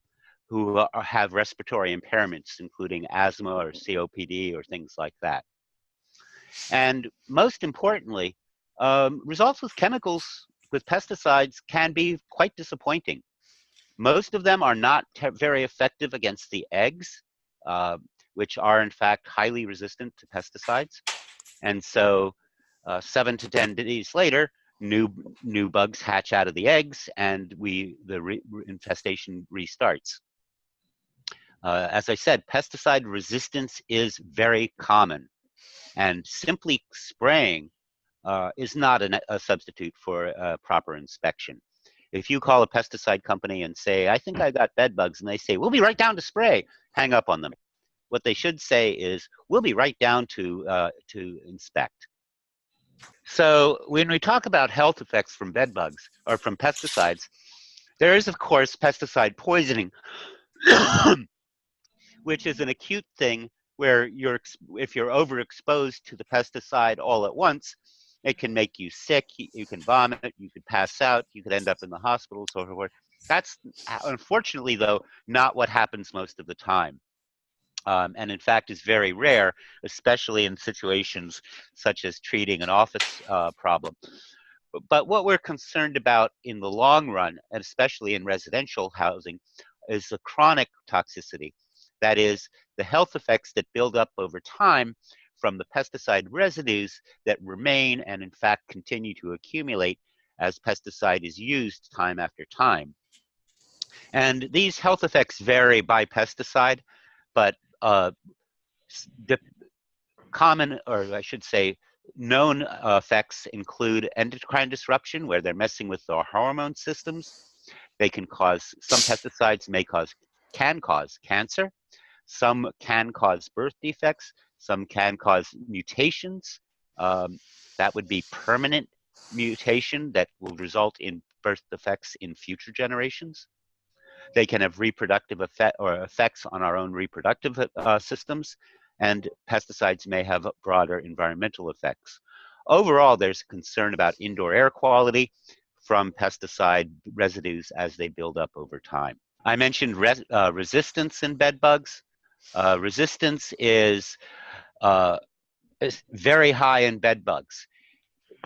who have respiratory impairments, including asthma or COPD or things like that. And most importantly, results with chemicals, with pesticides, can be quite disappointing. Most of them are not very effective against the eggs, which are in fact highly resistant to pesticides. And so 7 to 10 days later, new bugs hatch out of the eggs, and the infestation restarts. As I said, pesticide resistance is very common, and simply spraying is not a substitute for proper inspection. If you call a pesticide company and say, I think I got bed bugs, and they say, we'll be right down to spray, hang up on them. What they should say is, we'll be right down to inspect. So when we talk about health effects from bed bugs or from pesticides, there is, of course, pesticide poisoning, which is an acute thing where if you're overexposed to the pesticide all at once, it can make you sick, you can vomit, you could pass out, you could end up in the hospital, so forth. That's, unfortunately, though, not what happens most of the time. And in fact is very rare, especially in situations such as treating an office problem. But what we're concerned about in the long run, and especially in residential housing, is the chronic toxicity. That is, the health effects that build up over time from the pesticide residues that remain and in fact continue to accumulate as pesticide is used time after time. And these health effects vary by pesticide, but common, or I should say, known effects include endocrine disruption, where they're messing with our hormone systems. They can cause, some pesticides can cause cancer. Some can cause birth defects. Some can cause mutations. That would be permanent mutation that will result in birth defects in future generations. They can have reproductive effects on our own reproductive systems, and pesticides may have broader environmental effects. Overall, there's concern about indoor air quality from pesticide residues as they build up over time. I mentioned resistance in bed bugs. Resistance is very high in bed bugs.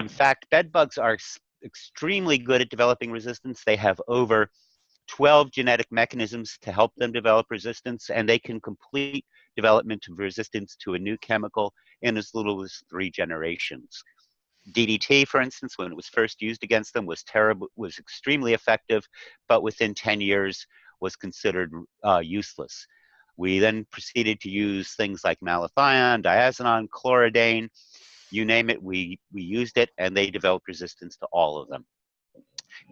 In fact, bed bugs are extremely good at developing resistance. They have over 12 genetic mechanisms to help them develop resistance, and they can complete development of resistance to a new chemical in as little as 3 generations. DDT, for instance, when it was first used against them, was extremely effective, but within 10 years was considered useless. We then proceeded to use things like malathion, diazinon, chloridane, you name it, we used it, and they developed resistance to all of them.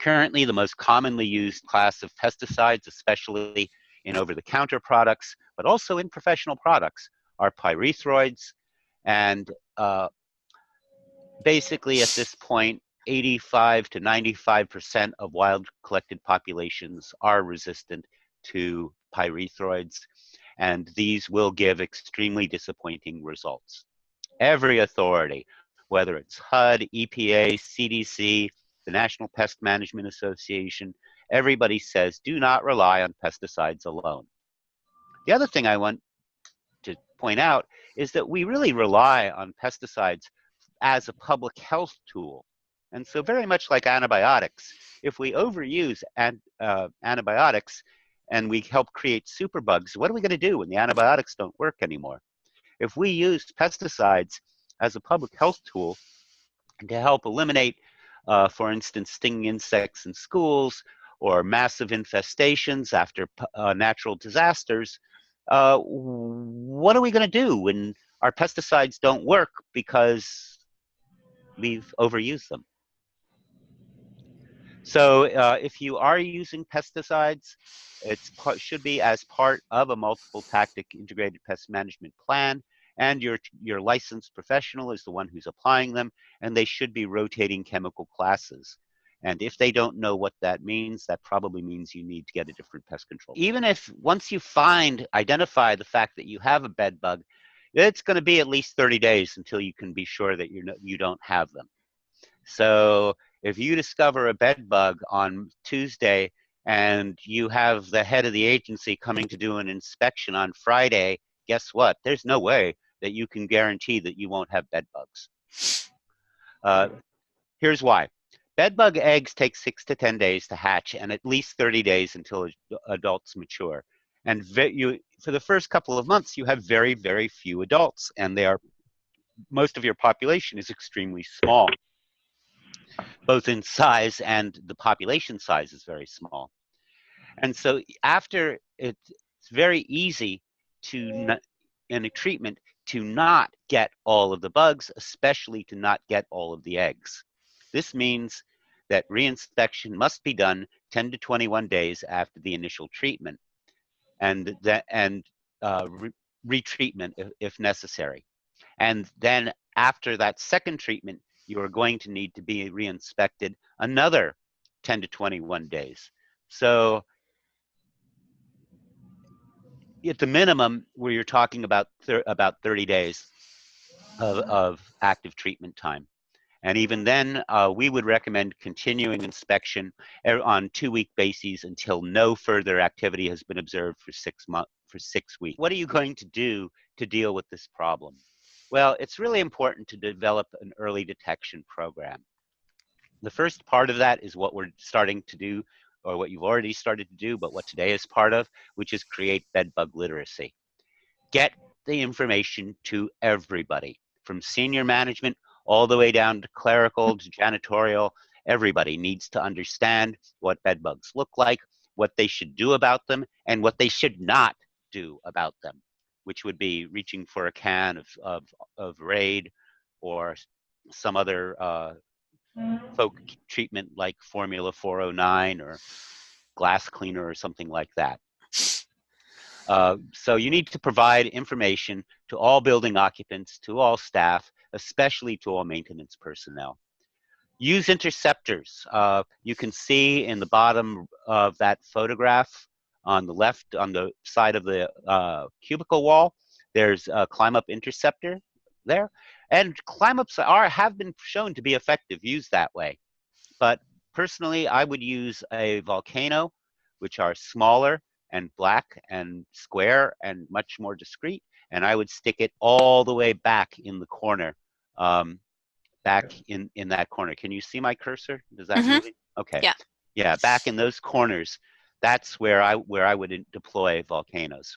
Currently, the most commonly used class of pesticides, especially in over-the-counter products, but also in professional products, are pyrethroids. And basically, at this point, 85 to 95% of wild collected populations are resistant to pyrethroids, and these will give extremely disappointing results. Every authority, whether it's HUD, EPA, CDC, the National Pest Management Association, everybody says do not rely on pesticides alone. The other thing I want to point out is that we really rely on pesticides as a public health tool. And so very much like antibiotics, if we overuse antibiotics and we help create superbugs, what are we going to do when the antibiotics don't work anymore? If we use pesticides as a public health tool to help eliminate, for instance, stinging insects in schools or massive infestations after natural disasters. What are we going to do when our pesticides don't work because we've overused them? So if you are using pesticides, should be as part of a multiple tactic integrated pest management plan, and your licensed professional is the one who's applying them, and they should be rotating chemical classes. And if they don't know what that means, that probably means you need to get a different pest control. Even if once you identify the fact that you have a bed bug, it's going to be at least 30 days until you can be sure that you don't have them. So if you discover a bed bug on Tuesday and you have the head of the agency coming to do an inspection on Friday, guess what? There's no way that you can guarantee that you won't have bed bugs. Here's why. Bed bug eggs take 6 to 10 days to hatch and at least 30 days until adults mature. And for the first couple of months, you have very, very few adults, and most of your population is extremely small, both in size and the population size is very small. And so after it's very easy in a treatment to not get all of the bugs, especially to not get all of the eggs. This means that reinspection must be done 10 to 21 days after the initial treatment, and retreatment if necessary. And then after that second treatment, you are going to need to be reinspected another 10 to 21 days. So at the minimum, where you're talking about 30 days of active treatment time. And even then, we would recommend continuing inspection on 2-week bases until no further activity has been observed for 6 weeks. What are you going to do to deal with this problem? Well, it's really important to develop an early detection program. The first part of that is what we're starting to do, or what you've already started to do, but what today is part of, which is create bed bug literacy. Get the information to everybody, from senior management all the way down to clerical to janitorial. Everybody needs to understand what bed bugs look like, what they should do about them, and what they should not do about them, which would be reaching for a can of Raid or some other folk treatment like Formula 409 or glass cleaner or something like that. So you need to provide information to all building occupants, to all staff, especially to all maintenance personnel. Use interceptors. You can see in the bottom of that photograph on the left, on the side of the cubicle wall, there's a climb-up interceptor there. And climb-ups have been shown to be effective, used that way. But personally, I would use a volcano, which are smaller and black and square and much more discreet, and I would stick it all the way back in the corner, back in that corner. Can you see my cursor? Does that move? Okay. Yeah. Yeah, back in those corners. That's where I would deploy volcanoes.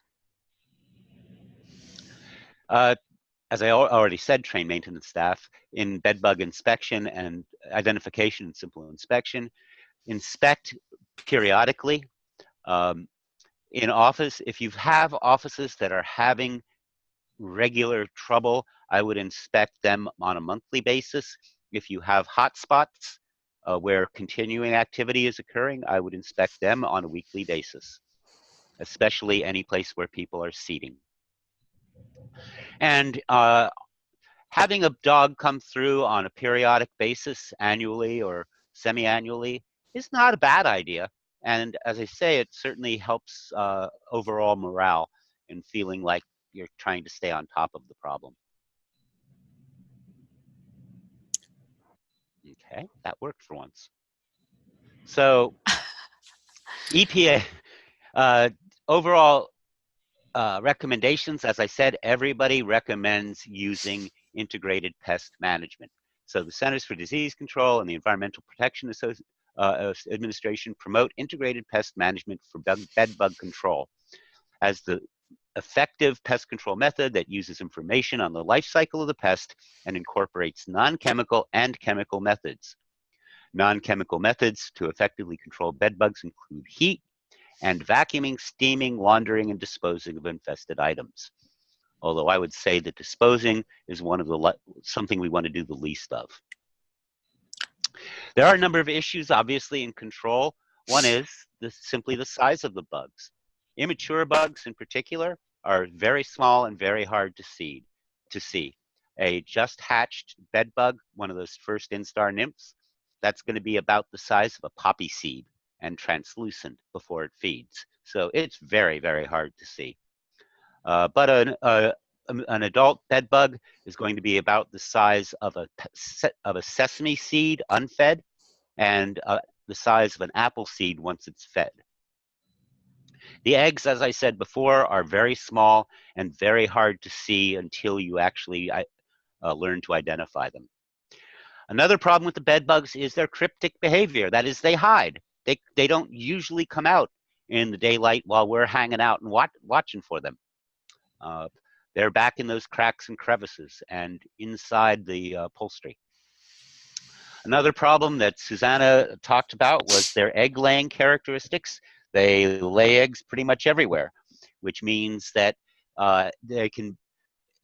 As I already said, train maintenance staff in bed bug inspection and identification and simple inspection. Inspect periodically. In office, if you have offices that are having regular trouble, I would inspect them on a monthly basis. If you have hotspots where continuing activity is occurring, I would inspect them on a weekly basis, especially any place where people are seating. And having a dog come through on a periodic basis, annually or semi-annually, is not a bad idea. And as I say, it certainly helps overall morale and feeling like you're trying to stay on top of the problem. Okay, that worked for once. So EPA, overall recommendations, as I said, everybody recommends using integrated pest management. So the Centers for Disease Control and the Environmental Protection Administration promote integrated pest management for bed bug control as the effective pest control method that uses information on the life cycle of the pest and incorporates non-chemical and chemical methods. Non-chemical methods to effectively control bed bugs include heat and vacuuming, steaming, laundering, and disposing of infested items. Although I would say that disposing is something we want to do the least of. There are a number of issues, obviously, in control. One is simply the size of the bugs. Immature bugs, in particular, are very small and very hard to see. A just hatched bed bug, one of those first instar nymphs, that's going to be about the size of a poppy seed and translucent before it feeds. So it's very, very hard to see. But an adult bed bug is going to be about the size of a sesame seed unfed, and the size of an apple seed once it's fed. The eggs, as I said before, are very small and very hard to see until you actually learn to identify them. Another problem with the bed bugs is their cryptic behavior. That is, they hide. They don't usually come out in the daylight while we're hanging out and watching for them. They're back in those cracks and crevices and inside the upholstery. Another problem that Susanna talked about was their egg-laying characteristics. They lay eggs pretty much everywhere, which means that they're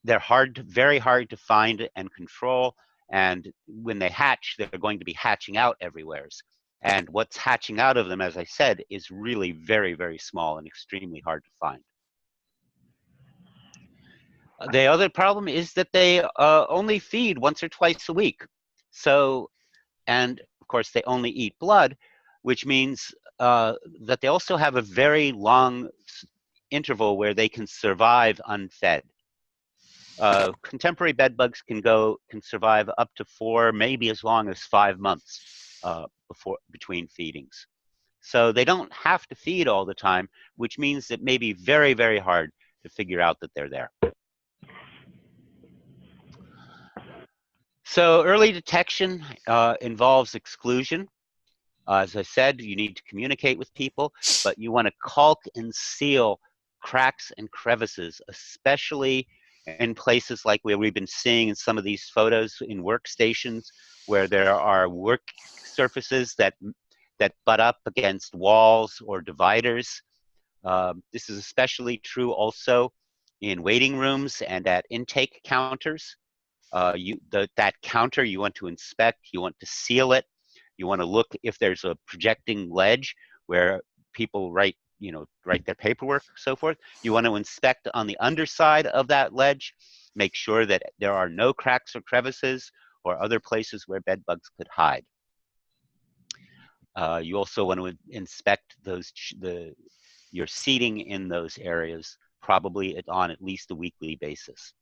very hard to find and control. And when they hatch, they're going to be hatching out everywhere. And what's hatching out of them, as I said, is really very, very small and extremely hard to find. The other problem is that they only feed once or twice a week. So, and of course, they only eat blood, which means that they also have a very long interval where they can survive unfed. Contemporary bed bugs can survive up to 4, maybe as long as 5 months between feedings. So they don't have to feed all the time, which means it may be very, very hard to figure out that they're there. So early detection involves exclusion. As I said, you need to communicate with people, but you want to caulk and seal cracks and crevices, especially in places like where we've been seeing in some of these photos in workstations where there are work surfaces that butt up against walls or dividers. This is especially true also in waiting rooms and at intake counters. That counter you want to inspect, you want to seal it, you want to look if there's a projecting ledge where people write their paperwork, so forth. You want to inspect on the underside of that ledge, make sure that there are no cracks or crevices or other places where bed bugs could hide. You also want to inspect your seating in those areas, probably on at least a weekly basis.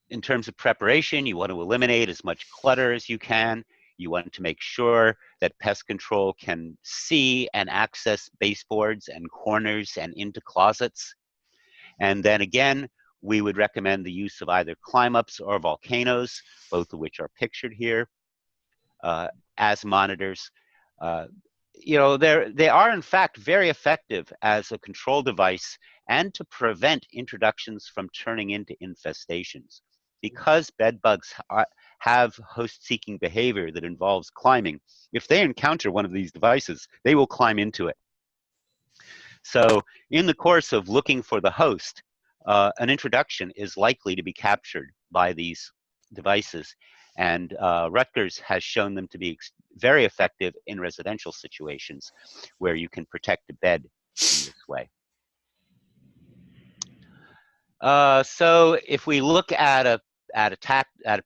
In terms of preparation, you want to eliminate as much clutter as you can. You want to make sure that pest control can see and access baseboards and corners and into closets. And then again, we would recommend the use of either climb-ups or volcanoes, both of which are pictured here, as monitors. They are in fact very effective as a control device and to prevent introductions from turning into infestations. Because bed bugs have host-seeking behavior that involves climbing, if they encounter one of these devices, they will climb into it. So in the course of looking for the host, an introduction is likely to be captured by these devices. And Rutgers has shown them to be very effective in residential situations where you can protect a bed in this way. So if we look at a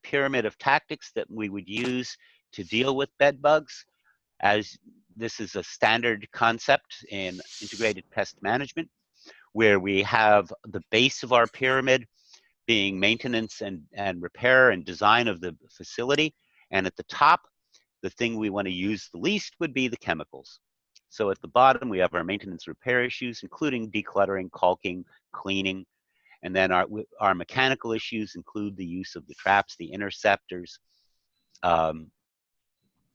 pyramid of tactics that we would use to deal with bed bugs, as this is a standard concept in integrated pest management, where we have the base of our pyramid being maintenance and repair and design of the facility. And at the top, the thing we want to use the least would be the chemicals. So at the bottom, we have our maintenance repair issues, including decluttering, caulking, cleaning. And then our mechanical issues include the use of the traps, the interceptors,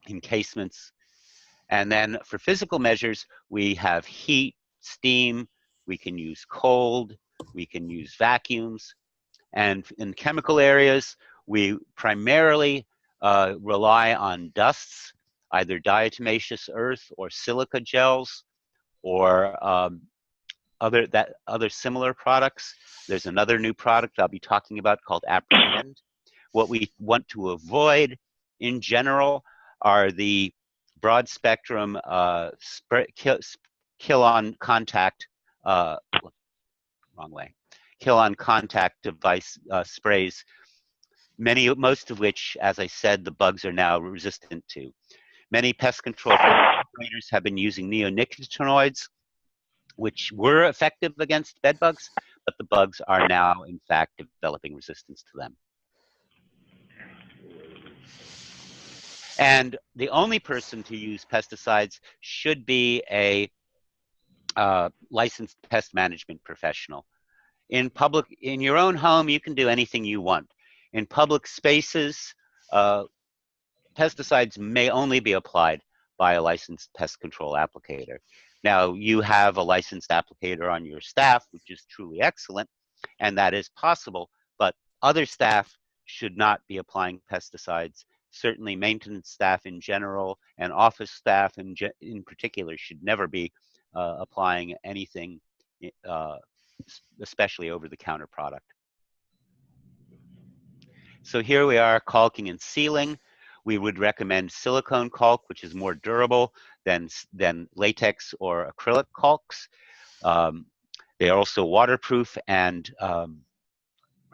encasements. And then for physical measures, we have heat, steam, we can use cold, we can use vacuums. And in chemical areas, we primarily rely on dusts, either diatomaceous earth or silica gels, or other similar products. There's another new product I'll be talking about called Apprehend. What we want to avoid in general are the broad spectrum kill on contact, wrong way, kill on contact device sprays, most of which, as I said, the bugs are now resistant to. Many pest control operators have been using neonicotinoids, which were effective against bed bugs, but the bugs are now, in fact, developing resistance to them. And the only person to use pesticides should be a licensed pest management professional. In your own home, you can do anything you want. In public spaces, pesticides may only be applied by a licensed pest control applicator. Now, you have a licensed applicator on your staff, which is truly excellent, and that is possible, but other staff should not be applying pesticides. Certainly maintenance staff in general and office staff in particular should never be applying anything, especially over-the-counter product. So here we are, caulking and sealing. We would recommend silicone caulk, which is more durable than latex or acrylic caulks. They are also waterproof and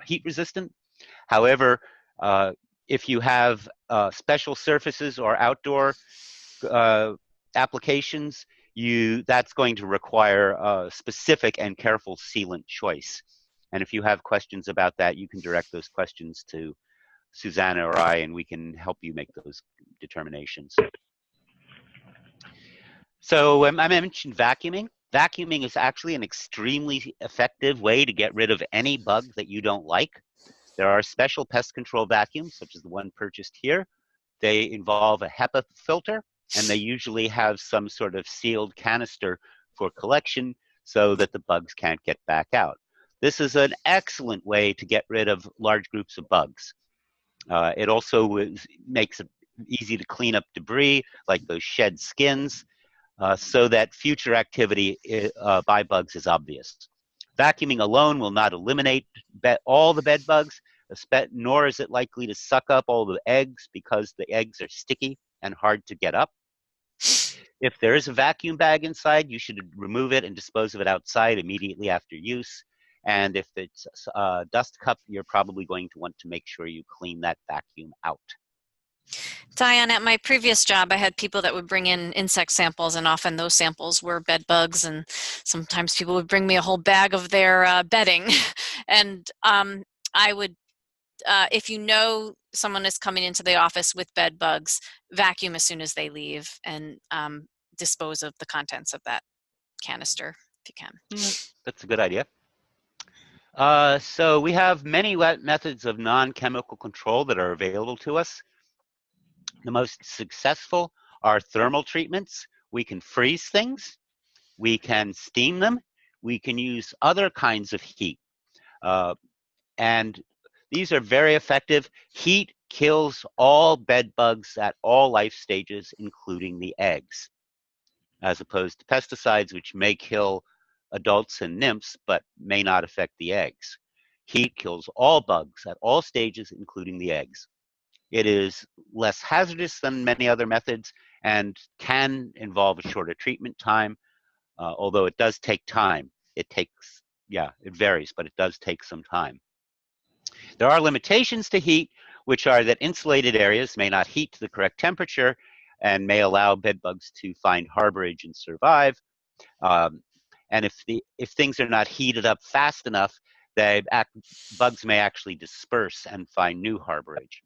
heat resistant. However, if you have special surfaces or outdoor applications, that's going to require a specific and careful sealant choice. And if you have questions about that, you can direct those questions to Susanna or I, and we can help you make those determinations. So I mentioned vacuuming. Vacuuming is actually an extremely effective way to get rid of any bug that you don't like. There are special pest control vacuums, such as the one purchased here. They involve a HEPA filter, and they usually have some sort of sealed canister for collection so that the bugs can't get back out. This is an excellent way to get rid of large groups of bugs. It also makes it easy to clean up debris, like those shed skins, so that future activity by bugs is obvious. Vacuuming alone will not eliminate all the bed bugs, nor is it likely to suck up all the eggs, because the eggs are sticky and hard to get up. If there is a vacuum bag inside, you should remove it and dispose of it outside immediately after use. And if it's a dust cup, you're probably going to want to make sure you clean that vacuum out. Diane, at my previous job, I had people that would bring in insect samples, and often those samples were bed bugs, and sometimes people would bring me a whole bag of their bedding. And I would, if you know someone is coming into the office with bed bugs, vacuum as soon as they leave and dispose of the contents of that canister if you can. That's a good idea. So we have many methods of non-chemical control that are available to us. The most successful are thermal treatments. We can freeze things, we can steam them, we can use other kinds of heat. And these are very effective. Heat kills all bed bugs at all life stages, including the eggs, as opposed to pesticides, which may kill adults and nymphs, but may not affect the eggs. Heat kills all bugs at all stages, including the eggs. It is less hazardous than many other methods and can involve a shorter treatment time, although it does take time. It varies, but it does take some time. There are limitations to heat, which are that insulated areas may not heat to the correct temperature and may allow bed bugs to find harborage and survive. And if things are not heated up fast enough, bugs may actually disperse and find new harborage.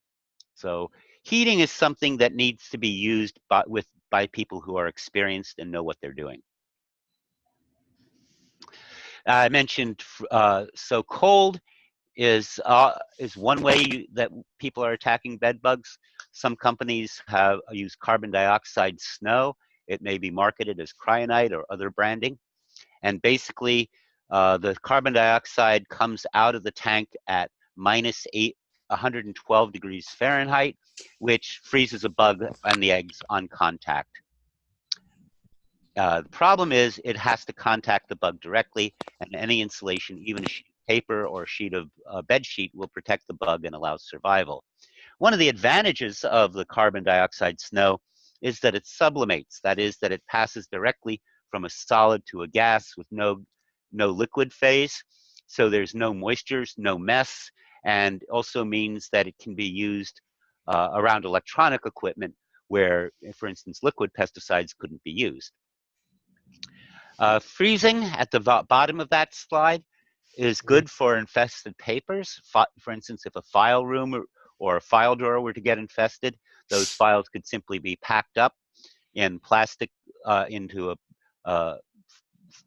So heating is something that needs to be used by people who are experienced and know what they're doing. I mentioned so cold is one way that people are attacking bed bugs. Some companies use carbon dioxide snow. It may be marketed as cryonite or other branding. And basically, the carbon dioxide comes out of the tank at -112 degrees Fahrenheit, which freezes a bug and the eggs on contact. The problem is it has to contact the bug directly, and any insulation, even a sheet of paper or a sheet of bed sheet, will protect the bug and allow survival. One of the advantages of the carbon dioxide snow is that it sublimates. That is, that it passes directly from a solid to a gas with no liquid phase. So there's no moistures, no mess, and also means that it can be used around electronic equipment where, for instance, liquid pesticides couldn't be used. Freezing at the bottom of that slide is good for infested papers. For instance, if a file room or a file drawer were to get infested, those files could simply be packed up in plastic into a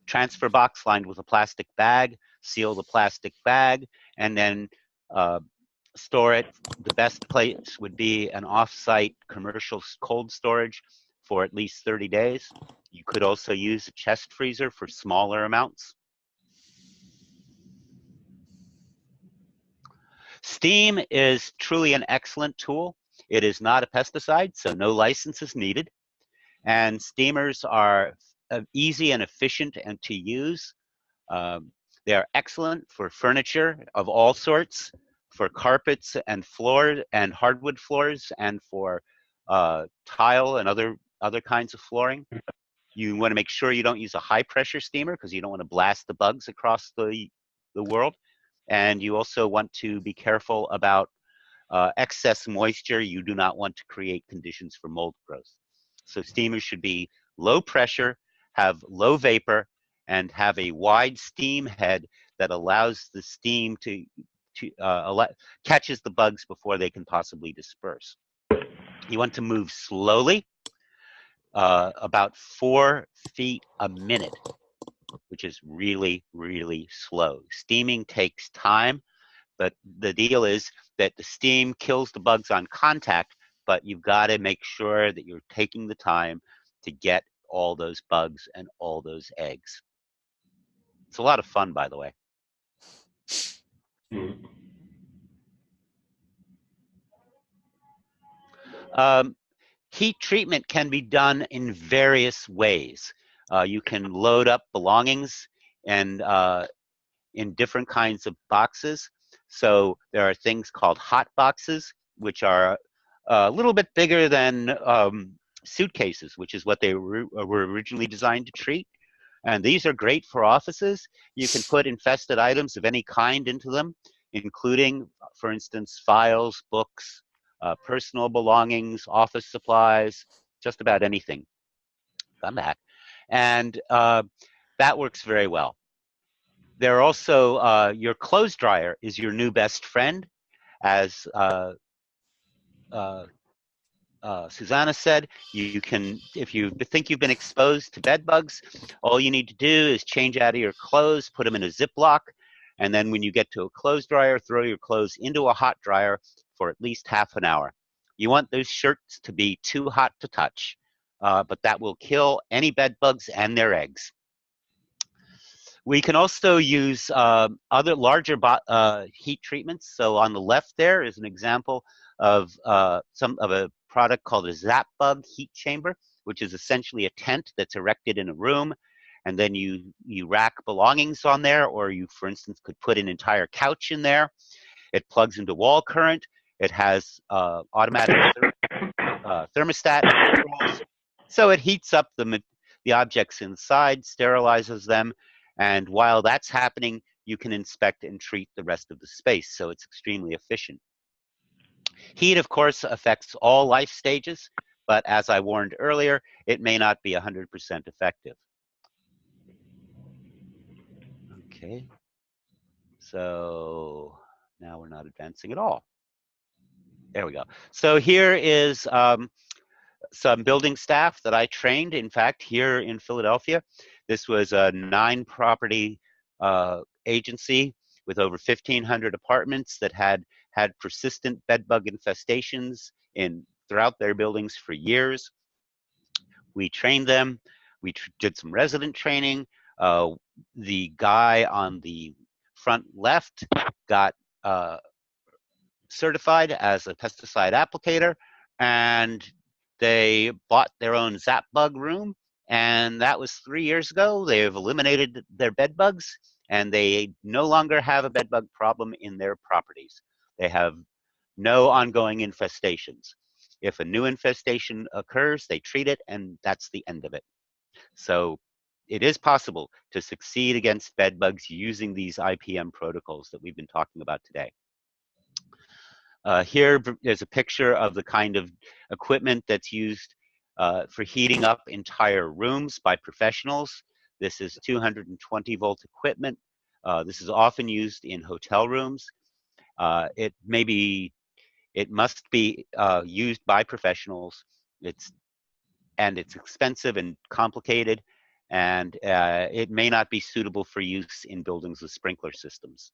transfer box lined with a plastic bag, seal the plastic bag, and then store it. The best place would be an off-site commercial cold storage for at least 30 days. You could also use a chest freezer for smaller amounts. Steam is truly an excellent tool. It is not a pesticide, so no license is needed. And steamers are easy and efficient and to use. They are excellent for furniture of all sorts, for carpets and floors and hardwood floors, and for tile and other kinds of flooring. You want to make sure you don't use a high pressure steamer because you don't want to blast the bugs across the world. And you also want to be careful about excess moisture. You do not want to create conditions for mold growth. So steamers should be low pressure, have low vapor, and have a wide steam head that allows the steam to catches the bugs before they can possibly disperse. You want to move slowly, about 4 feet a minute, which is really, really slow. Steaming takes time, but the deal is that the steam kills the bugs on contact, but you've got to make sure that you're taking the time to get all those bugs and all those eggs. It's a lot of fun, by the way. Heat treatment can be done in various ways. You can load up belongings and in different kinds of boxes. So there are things called hot boxes, which are a little bit bigger than suitcases, which is what they were originally designed to treat. And these are great for offices. You can put infested items of any kind into them, including, for instance, files, books, personal belongings, office supplies, just about anything. Come back. And that works very well. There are also, your clothes dryer is your new best friend. As Susanna said, you can, if you think you've been exposed to bed bugs, all you need to do is change out of your clothes, put them in a Ziploc, and then when you get to a clothes dryer, throw your clothes into a hot dryer for at least half an hour. You want those shirts to be too hot to touch, but that will kill any bed bugs and their eggs. We can also use other larger heat treatments. So on the left there is an example of a product called a Zap Bug heat chamber, which is essentially a tent that's erected in a room, and then you rack belongings on there, or you, for instance, could put an entire couch in there. It plugs into wall current. It has automatic thermostat controls, so it heats up the objects inside, sterilizes them, and while that's happening, you can inspect and treat the rest of the space, so it's extremely efficient. Heat, of course, affects all life stages, but as I warned earlier, it may not be 100% effective. Okay, so now we're not advancing at all. There we go. So here is some building staff that I trained, in fact, here in Philadelphia. This was a 9-property agency with over 1,500 apartments that had persistent bedbug infestations throughout their buildings for years. We trained them. We did some resident training. the guy on the front left got certified as a pesticide applicator, and they bought their own zap bug room, and that was 3 years ago. They have eliminated their bed bugs, and they no longer have a bed bug problem in their properties. They have no ongoing infestations. If a new infestation occurs, they treat it, and that's the end of it. So it is possible to succeed against bed bugs using these IPM protocols that we've been talking about today. Here is a picture of the kind of equipment that's used for heating up entire rooms by professionals. This is 220 volt equipment. This is often used in hotel rooms. It must be used by professionals. It's expensive and complicated, and it may not be suitable for use in buildings with sprinkler systems.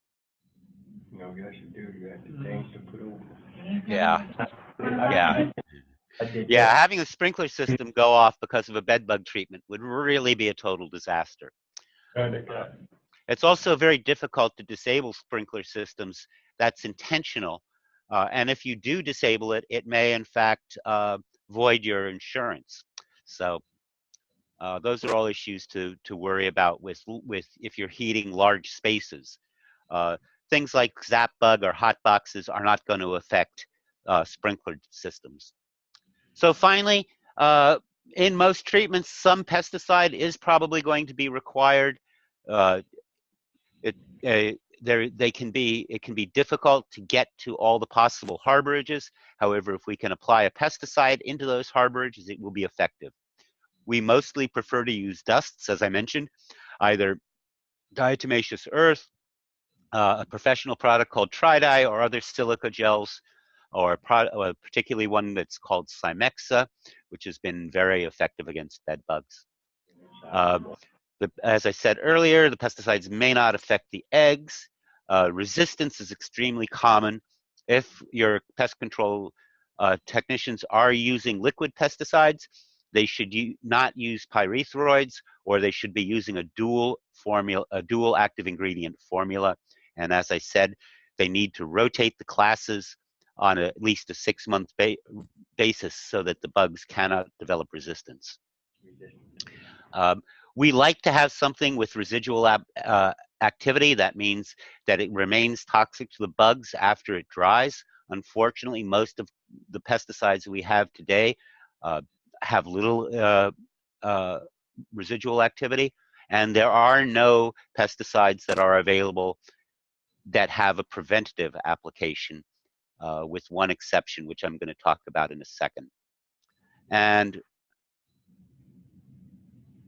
No, you should do. You have to change to put over. Yeah. Yeah. I did Yeah, that. having a sprinkler system go off because of a bed bug treatment would really be a total disaster. It's also very difficult to disable sprinkler systems. That's intentional. And if you do disable it, it may in fact void your insurance. So those are all issues to worry about with if you're heating large spaces. Things like zap bug or hot boxes are not going to affect sprinkler systems. So finally, in most treatments, some pesticide is probably going to be required. It can be difficult to get to all the possible harborages. However, if we can apply a pesticide into those harborages, it will be effective. We mostly prefer to use dusts, as I mentioned, either diatomaceous earth, a professional product called Tri-Dye, or other silica gels, or particularly one that's called Cymexa, which has been very effective against bed bugs. As I said earlier, the pesticides may not affect the eggs. Resistance is extremely common. If your pest control technicians are using liquid pesticides, they should not use pyrethroids, or they should be using a dual active ingredient formula. And as I said, they need to rotate the classes on at least a 6-month basis so that the bugs cannot develop resistance. We like to have something with residual activity. That means that it remains toxic to the bugs after it dries. Unfortunately, most of the pesticides we have today have little residual activity, and there are no pesticides that are available that have a preventative application, with one exception, which I'm going to talk about in a second. And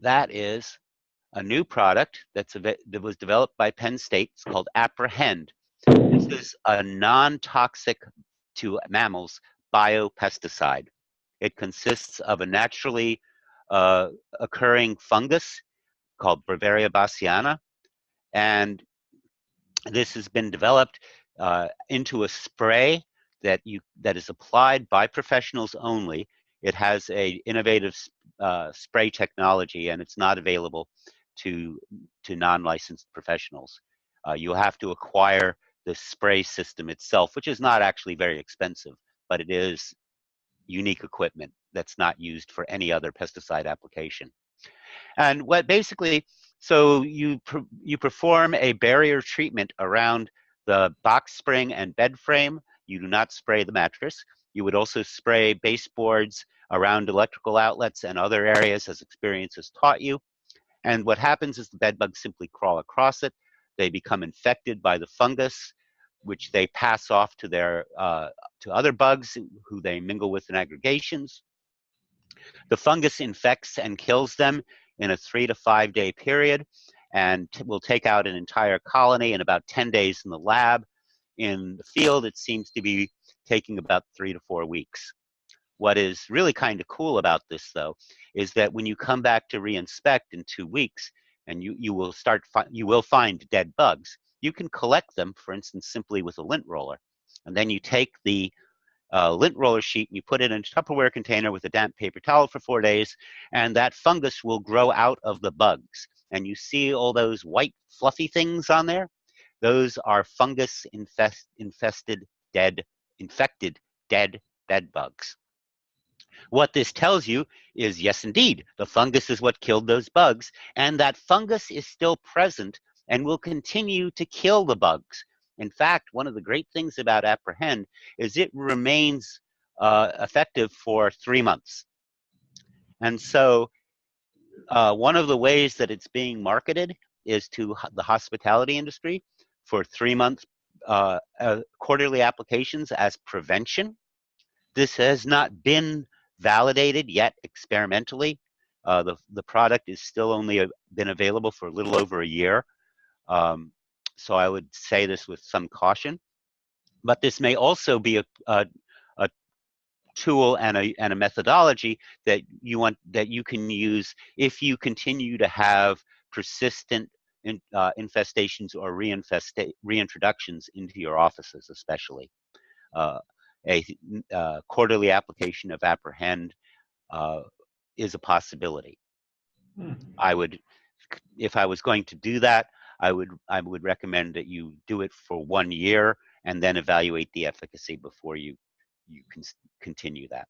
that is a new product that was developed by Penn State. It's called Apprehend. This is a non-toxic to mammals biopesticide. It consists of a naturally occurring fungus called Brevarea bassiana, and this has been developed into a spray that is applied by professionals only. It has a innovative spray technology, and it's not available to non-licensed professionals. You'll have to acquire the spray system itself, which is not actually very expensive, but it is unique equipment that's not used for any other pesticide application. And what basically, so you perform a barrier treatment around the box spring and bed frame. You do not spray the mattress. You would also spray baseboards around electrical outlets and other areas, as experience has taught you. And what happens is the bed bugs simply crawl across it. They become infected by the fungus, which they pass off to to other bugs who they mingle with in aggregations. The fungus infects and kills them in a 3 to 5 day period, and will take out an entire colony in about 10 days in the lab. In the field, it seems to be taking about 3 to 4 weeks. What is really kind of cool about this, though, is that when you come back to reinspect in 2 weeks, and you will find dead bugs, you can collect them, for instance, simply with a lint roller. And then you take the lint roller sheet and you put it in a Tupperware container with a damp paper towel for 4 days, and that fungus will grow out of the bugs. and you see all those white fluffy things on there, those are fungus infested infected dead bed bugs. What this tells you is, yes, indeed, the fungus is what killed those bugs, and that fungus is still present and will continue to kill the bugs. In fact, one of the great things about Apprehend is it remains effective for 3 months. And so one of the ways that it's being marketed is to the hospitality industry for 3-month quarterly applications as prevention. This has not been validated yet experimentally. The product is still only been available for a little over a year. So I would say this with some caution. But this may also be a tool and a methodology that you can use if you continue to have persistent infestations or reintroductions into your offices, especially. A quarterly application of Apprehend is a possibility. If I was going to do that, I would recommend that you do it for 1 year and then evaluate the efficacy before you can continue that.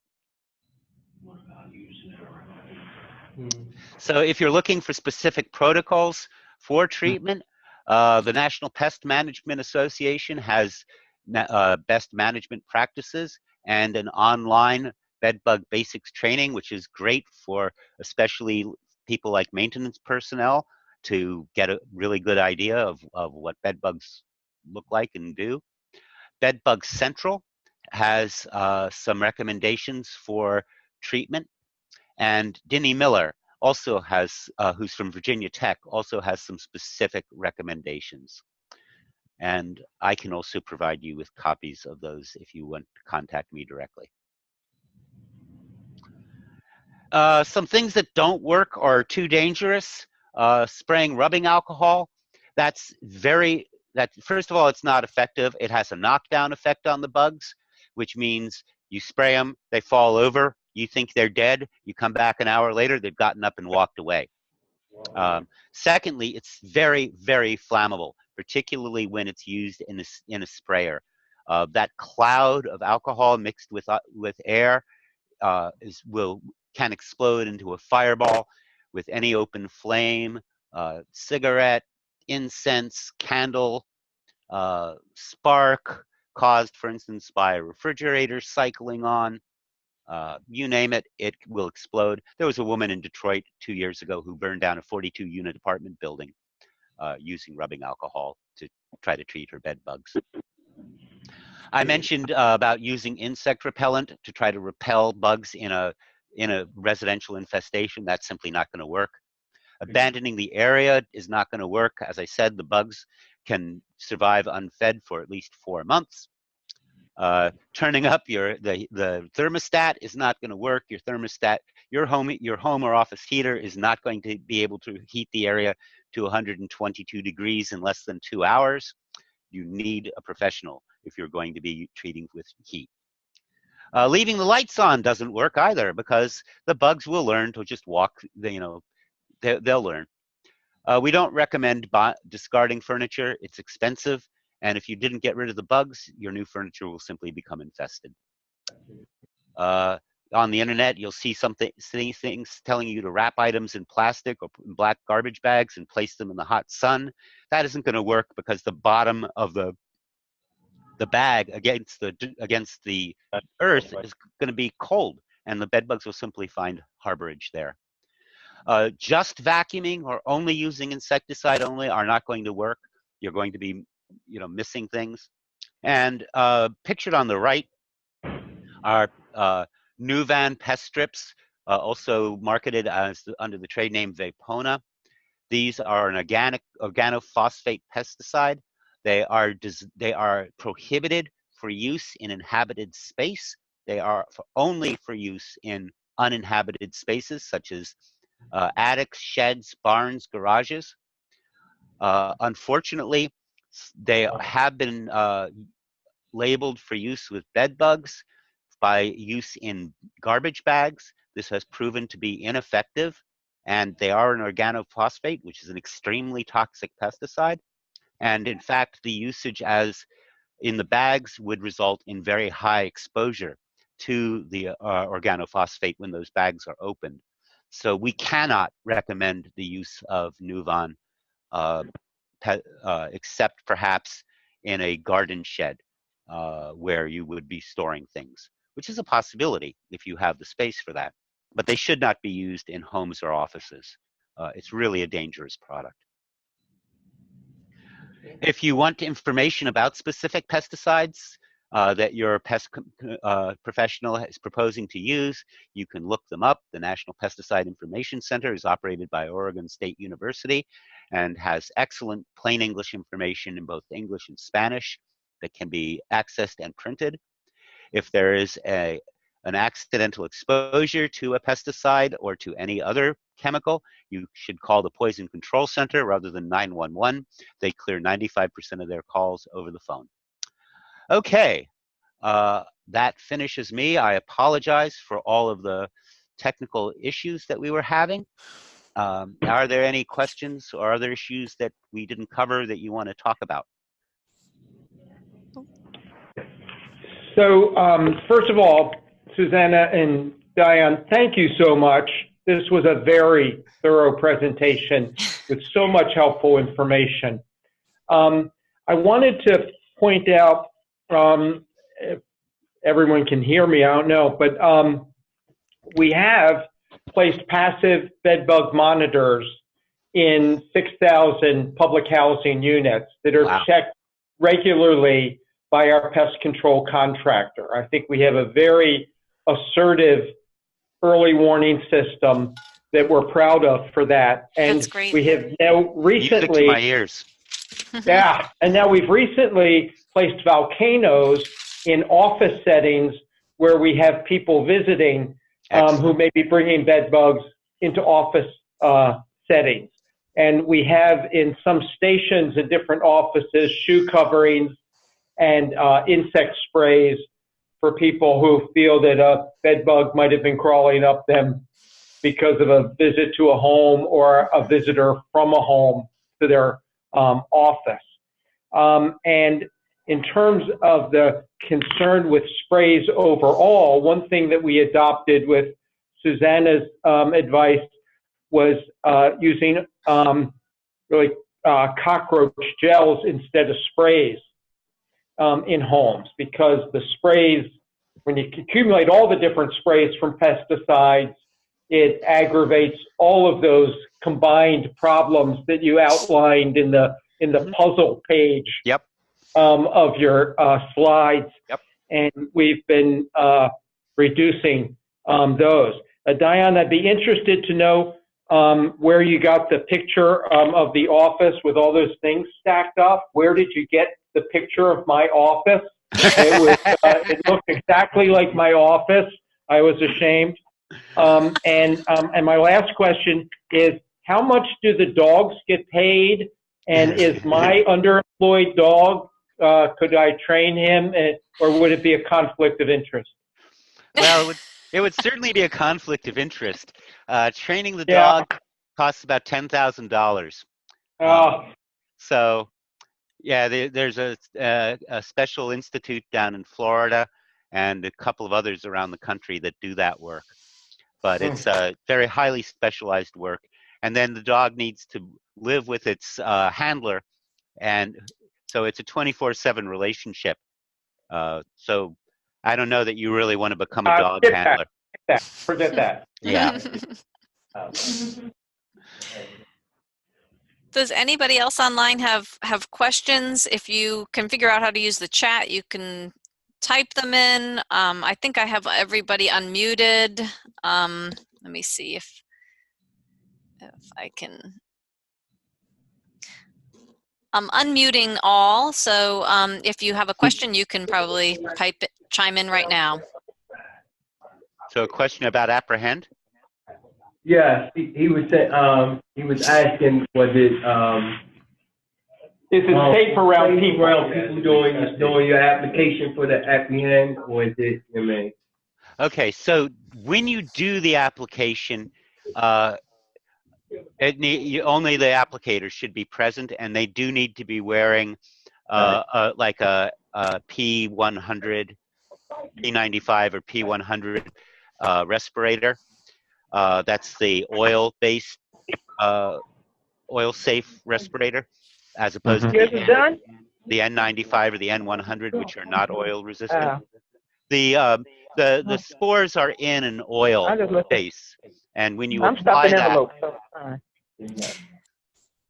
So if you're looking for specific protocols for treatment, the National Pest Management Association has best management practices and an online bedbug basics training, which is great for especially people like maintenance personnel to get a really good idea of what bedbugs look like and do. Bedbug Central has some recommendations for treatment, and Denny Miller also has, who's from Virginia Tech, also has some specific recommendations. And I can also provide you with copies of those if you want to contact me directly. Some things that don't work or are too dangerous, spraying rubbing alcohol. First of all, it's not effective. It has a knockdown effect on the bugs, which means you spray them, they fall over, you think they're dead, you come back an hour later, they've gotten up and walked away. Secondly, it's very, very flammable, particularly when it's used in a sprayer. That cloud of alcohol mixed with air can explode into a fireball with any open flame, cigarette, incense, candle, spark caused, for instance, by a refrigerator cycling on. You name it, it will explode. There was a woman in Detroit 2 years ago who burned down a 42-unit apartment building using rubbing alcohol to try to treat her bed bugs. I mentioned about using insect repellent to try to repel bugs in a residential infestation. That's simply not going to work. Abandoning the area is not going to work. As I said, the bugs can survive unfed for at least 4 months. Turning up the thermostat is not going to work. Your home or office heater is not going to be able to heat the area to 122 degrees in less than 2 hours. You need a professional if you're going to be treating with heat. Leaving the lights on doesn't work either, because the bugs will learn to just walk. They'll learn. We don't recommend discarding furniture. It's expensive, and if you didn't get rid of the bugs, your new furniture will simply become infested. On the internet, you'll see things telling you to wrap items in plastic or in black garbage bags and place them in the hot sun. That isn't going to work, because the bottom of the bag against the earth is going to be cold, and the bed bugs will simply find harborage there. Just vacuuming or only using insecticide only are not going to work. You're going to be, missing things. And pictured on the right are Nuvan pest strips, also marketed under the trade name Vapona. These are an organophosphate pesticide. They are prohibited for use in inhabited space. They are only for use in uninhabited spaces, such as attics, sheds, barns, garages. Unfortunately, they have been labeled for use with bed bugs by use in garbage bags. This has proven to be ineffective. and they are an organophosphate, which is an extremely toxic pesticide. And in fact, the usage as in the bags would result in very high exposure to the organophosphate when those bags are opened. So we cannot recommend the use of Nuvan except perhaps in a garden shed where you would be storing things, which is a possibility if you have the space for that. But they should not be used in homes or offices. It's really a dangerous product. If you want information about specific pesticides that your pest professional is proposing to use, you can look them up. The National Pesticide Information Center is operated by Oregon State University and has excellent plain English information in both English and Spanish that can be accessed and printed. If there is an accidental exposure to a pesticide or to any other chemical, you should call the Poison Control Center rather than 911. They clear 95% of their calls over the phone. Okay, that finishes me. I apologize for all of the technical issues that we were having. Are there any questions or other issues that we didn't cover that you want to talk about? So, first of all, Susanna and Diane, thank you so much. This was a very thorough presentation with so much helpful information. I wanted to point out, if everyone can hear me, I don't know, but we have placed passive bedbug monitors in 6,000 public housing units that are checked regularly by our pest control contractor. I think we have a very assertive early warning system that we're proud of for that. And that's great. We have now recently, music to my ears. yeah, and now we've recently placed volcanoes in office settings where we have people visiting who may be bringing bed bugs into office settings. And we have in some stations in different offices shoe coverings and insect sprays for people who feel that a bed bug might have been crawling up them because of a visit to a home or a visitor from a home to their office. And in terms of the concern with sprays overall, one thing that we adopted with Susanna's advice was using cockroach gels instead of sprays in homes, because the sprays, when you accumulate all the different sprays from pesticides, it aggravates all of those combined problems that you outlined in the puzzle page of your slides. And we've been reducing those. Diane, I'd be interested to know where you got the picture of the office with all those things stacked up. Where did you get the picture of my office? It looked exactly like my office. I was ashamed. And my last question is, how much do the dogs get paid? And is my underemployed dog, could I train him, or would it be a conflict of interest? Well, it would certainly be a conflict of interest. Training the dog costs about $10,000. So, yeah, there's a special institute down in Florida and a couple of others around the country that do that work. But it's very highly specialized work. And then the dog needs to live with its handler. And so it's a 24/7 relationship. So I don't know that you really want to become a dog handler. Forget that. Yeah. Does anybody else online have questions? If you can figure out how to use the chat, you can type them in. I think I have everybody unmuted. Let me see if I can. I'm unmuting all, so if you have a question, you can probably chime in right now. So a question about apprehend? Yes, he was saying, he was asking, was it is it safe around people? Doing your application for the apprehend, or is it, I mean? Okay, so when you do the application, Only the applicators should be present, and they do need to be wearing like a P100, P95 or P100 respirator. That's the oil-based, oil-safe respirator, as opposed to the N95 or the N100, which are not oil-resistant. The spores are in an oil base, and when you apply that,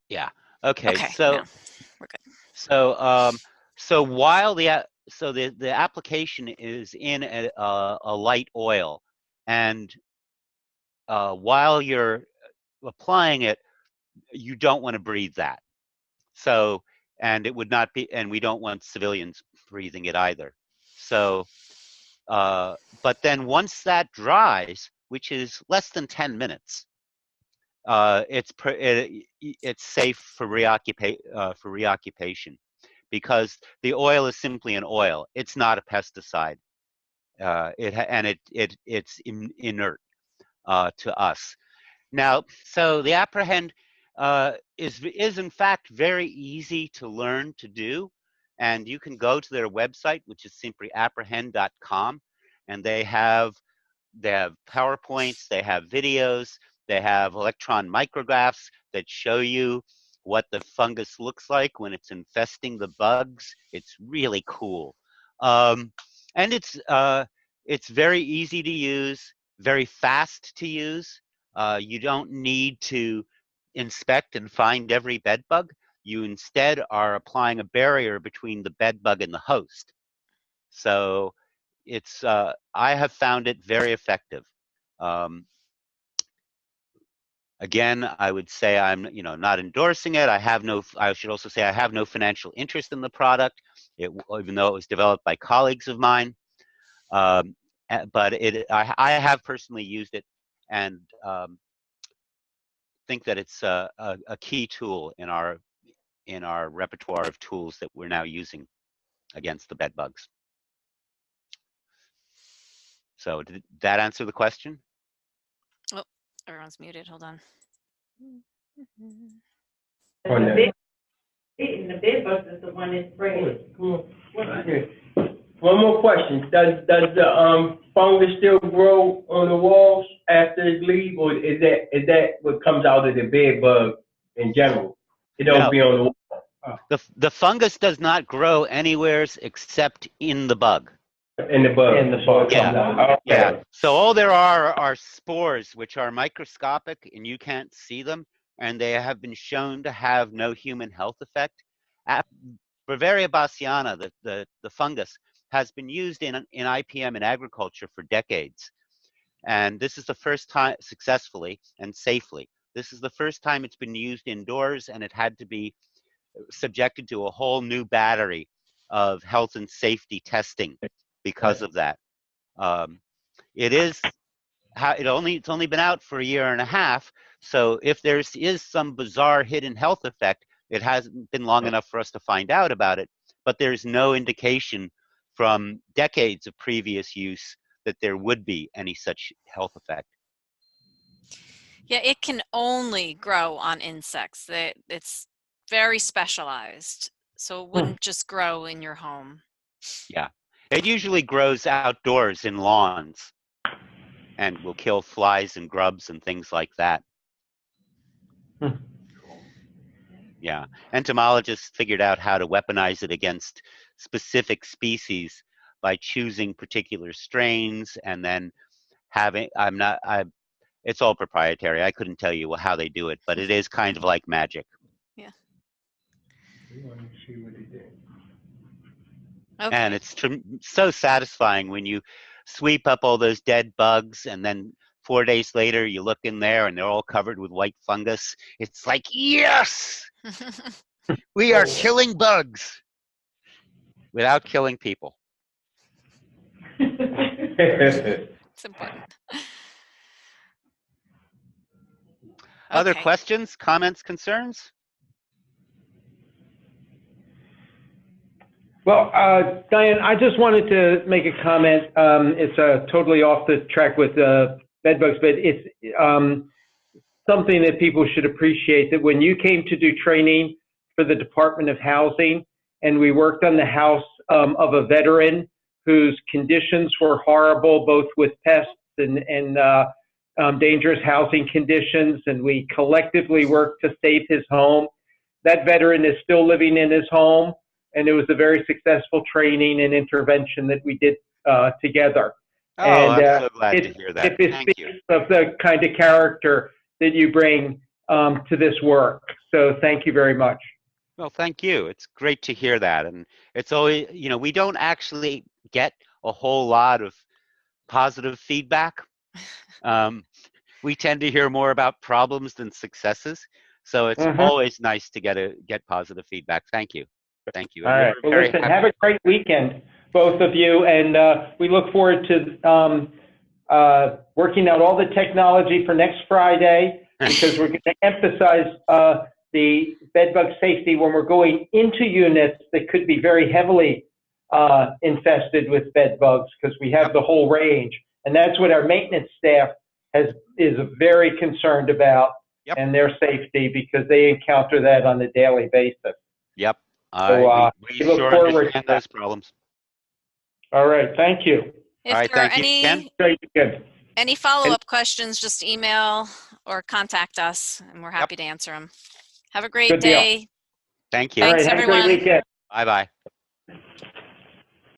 yeah. Okay. So no, we're good. So while the application is in a light oil, and while you're applying it, you don't want to breathe that. So, and it would not be, and we don't want civilians breathing it either. So, but then once that dries, which is less than 10 minutes, it's safe for reoccupation, because the oil is simply an oil. It's not a pesticide. It's inert to us. Now, so the apprehend is in fact very easy to learn to do, and you can go to their website, which is simply apprehend.com, and they have PowerPoints, they have videos, they have electron micrographs that show you what the fungus looks like when it's infesting the bugs. It's really cool. And it's very easy to use, very fast to use. You don't need to inspect and find every bed bug. You instead are applying a barrier between the bed bug and the host. So it's I have found it very effective. Again, I would say I'm not endorsing it. I should also say I have no financial interest in the product, even though it was developed by colleagues of mine. But I have personally used it, and think that it's a key tool in our repertoire of tools that we're now using against the bed bugs. So did that answer the question? Oh, everyone's muted. Hold on. The bed bugs is the one that spreads. One more question. Does the fungus still grow on the walls after it leaves, or is that what comes out of the bed bug in general? It don't be on the wall. The fungus does not grow anywhere except in the bug. In the bug. Yeah. Yeah. So all there are spores, which are microscopic and you can't see them, and they have been shown to have no human health effect. Bavaria bassiana, the fungus, has been used in IPM in agriculture for decades. And this is the first time, successfully and safely, this is the first time it's been used indoors, and it had to be subjected to a whole new battery of health and safety testing because of that. It's only been out for a year and a half, so if there is some bizarre hidden health effect, it hasn't been long enough for us to find out about it, but there's no indication from decades of previous use that there would be any such health effect. Yeah, it can only grow on insects. It's very specialized, so it wouldn't just grow in your home. Yeah, it usually grows outdoors in lawns and will kill flies and grubs and things like that. Yeah, entomologists figured out how to weaponize it against specific species by choosing particular strains and then having, it's all proprietary. I couldn't tell you how they do it, but it is kind of like magic. Yeah. Okay. And it's so satisfying when you sweep up all those dead bugs, and then 4 days later you look in there and they're all covered with white fungus. It's like, yes, we are killing bugs without killing people. It's important. Other questions, comments, concerns? Well, Diane, I just wanted to make a comment. It's totally off the track with bed bugs, but it's something that people should appreciate, that when you came to do training for the Department of Housing, and we worked on the house of a veteran whose conditions were horrible, both with pests and dangerous housing conditions, and we collectively worked to save his home. That veteran is still living in his home, and it was a very successful training and intervention that we did together. Oh, And I'm so glad to hear that. it Thank speaks you. of the kind of character that you bring to this work. So thank you very much. Well, thank you. It's great to hear that. And it's always, we don't actually get a whole lot of positive feedback. We tend to hear more about problems than successes. So it's always nice to get positive feedback. Thank you. Thank you. All right. Well, listen, have a great weekend, both of you. And we look forward to working out all the technology for next Friday, because we're going to emphasize the bed bug safety when we're going into units that could be very heavily infested with bed bugs, because we have the whole range. And that's what our maintenance staff is very concerned about, and their safety, because they encounter that on a daily basis. Yep. So we look sure forward understand to those problems. All right. Thank you. If All right, there are thank you, Ken. any follow-up questions, just email or contact us, and we're happy to answer them. Have a great Good deal. day. Thank you. All right. Thanks, Have a everyone. great weekend. Bye-bye.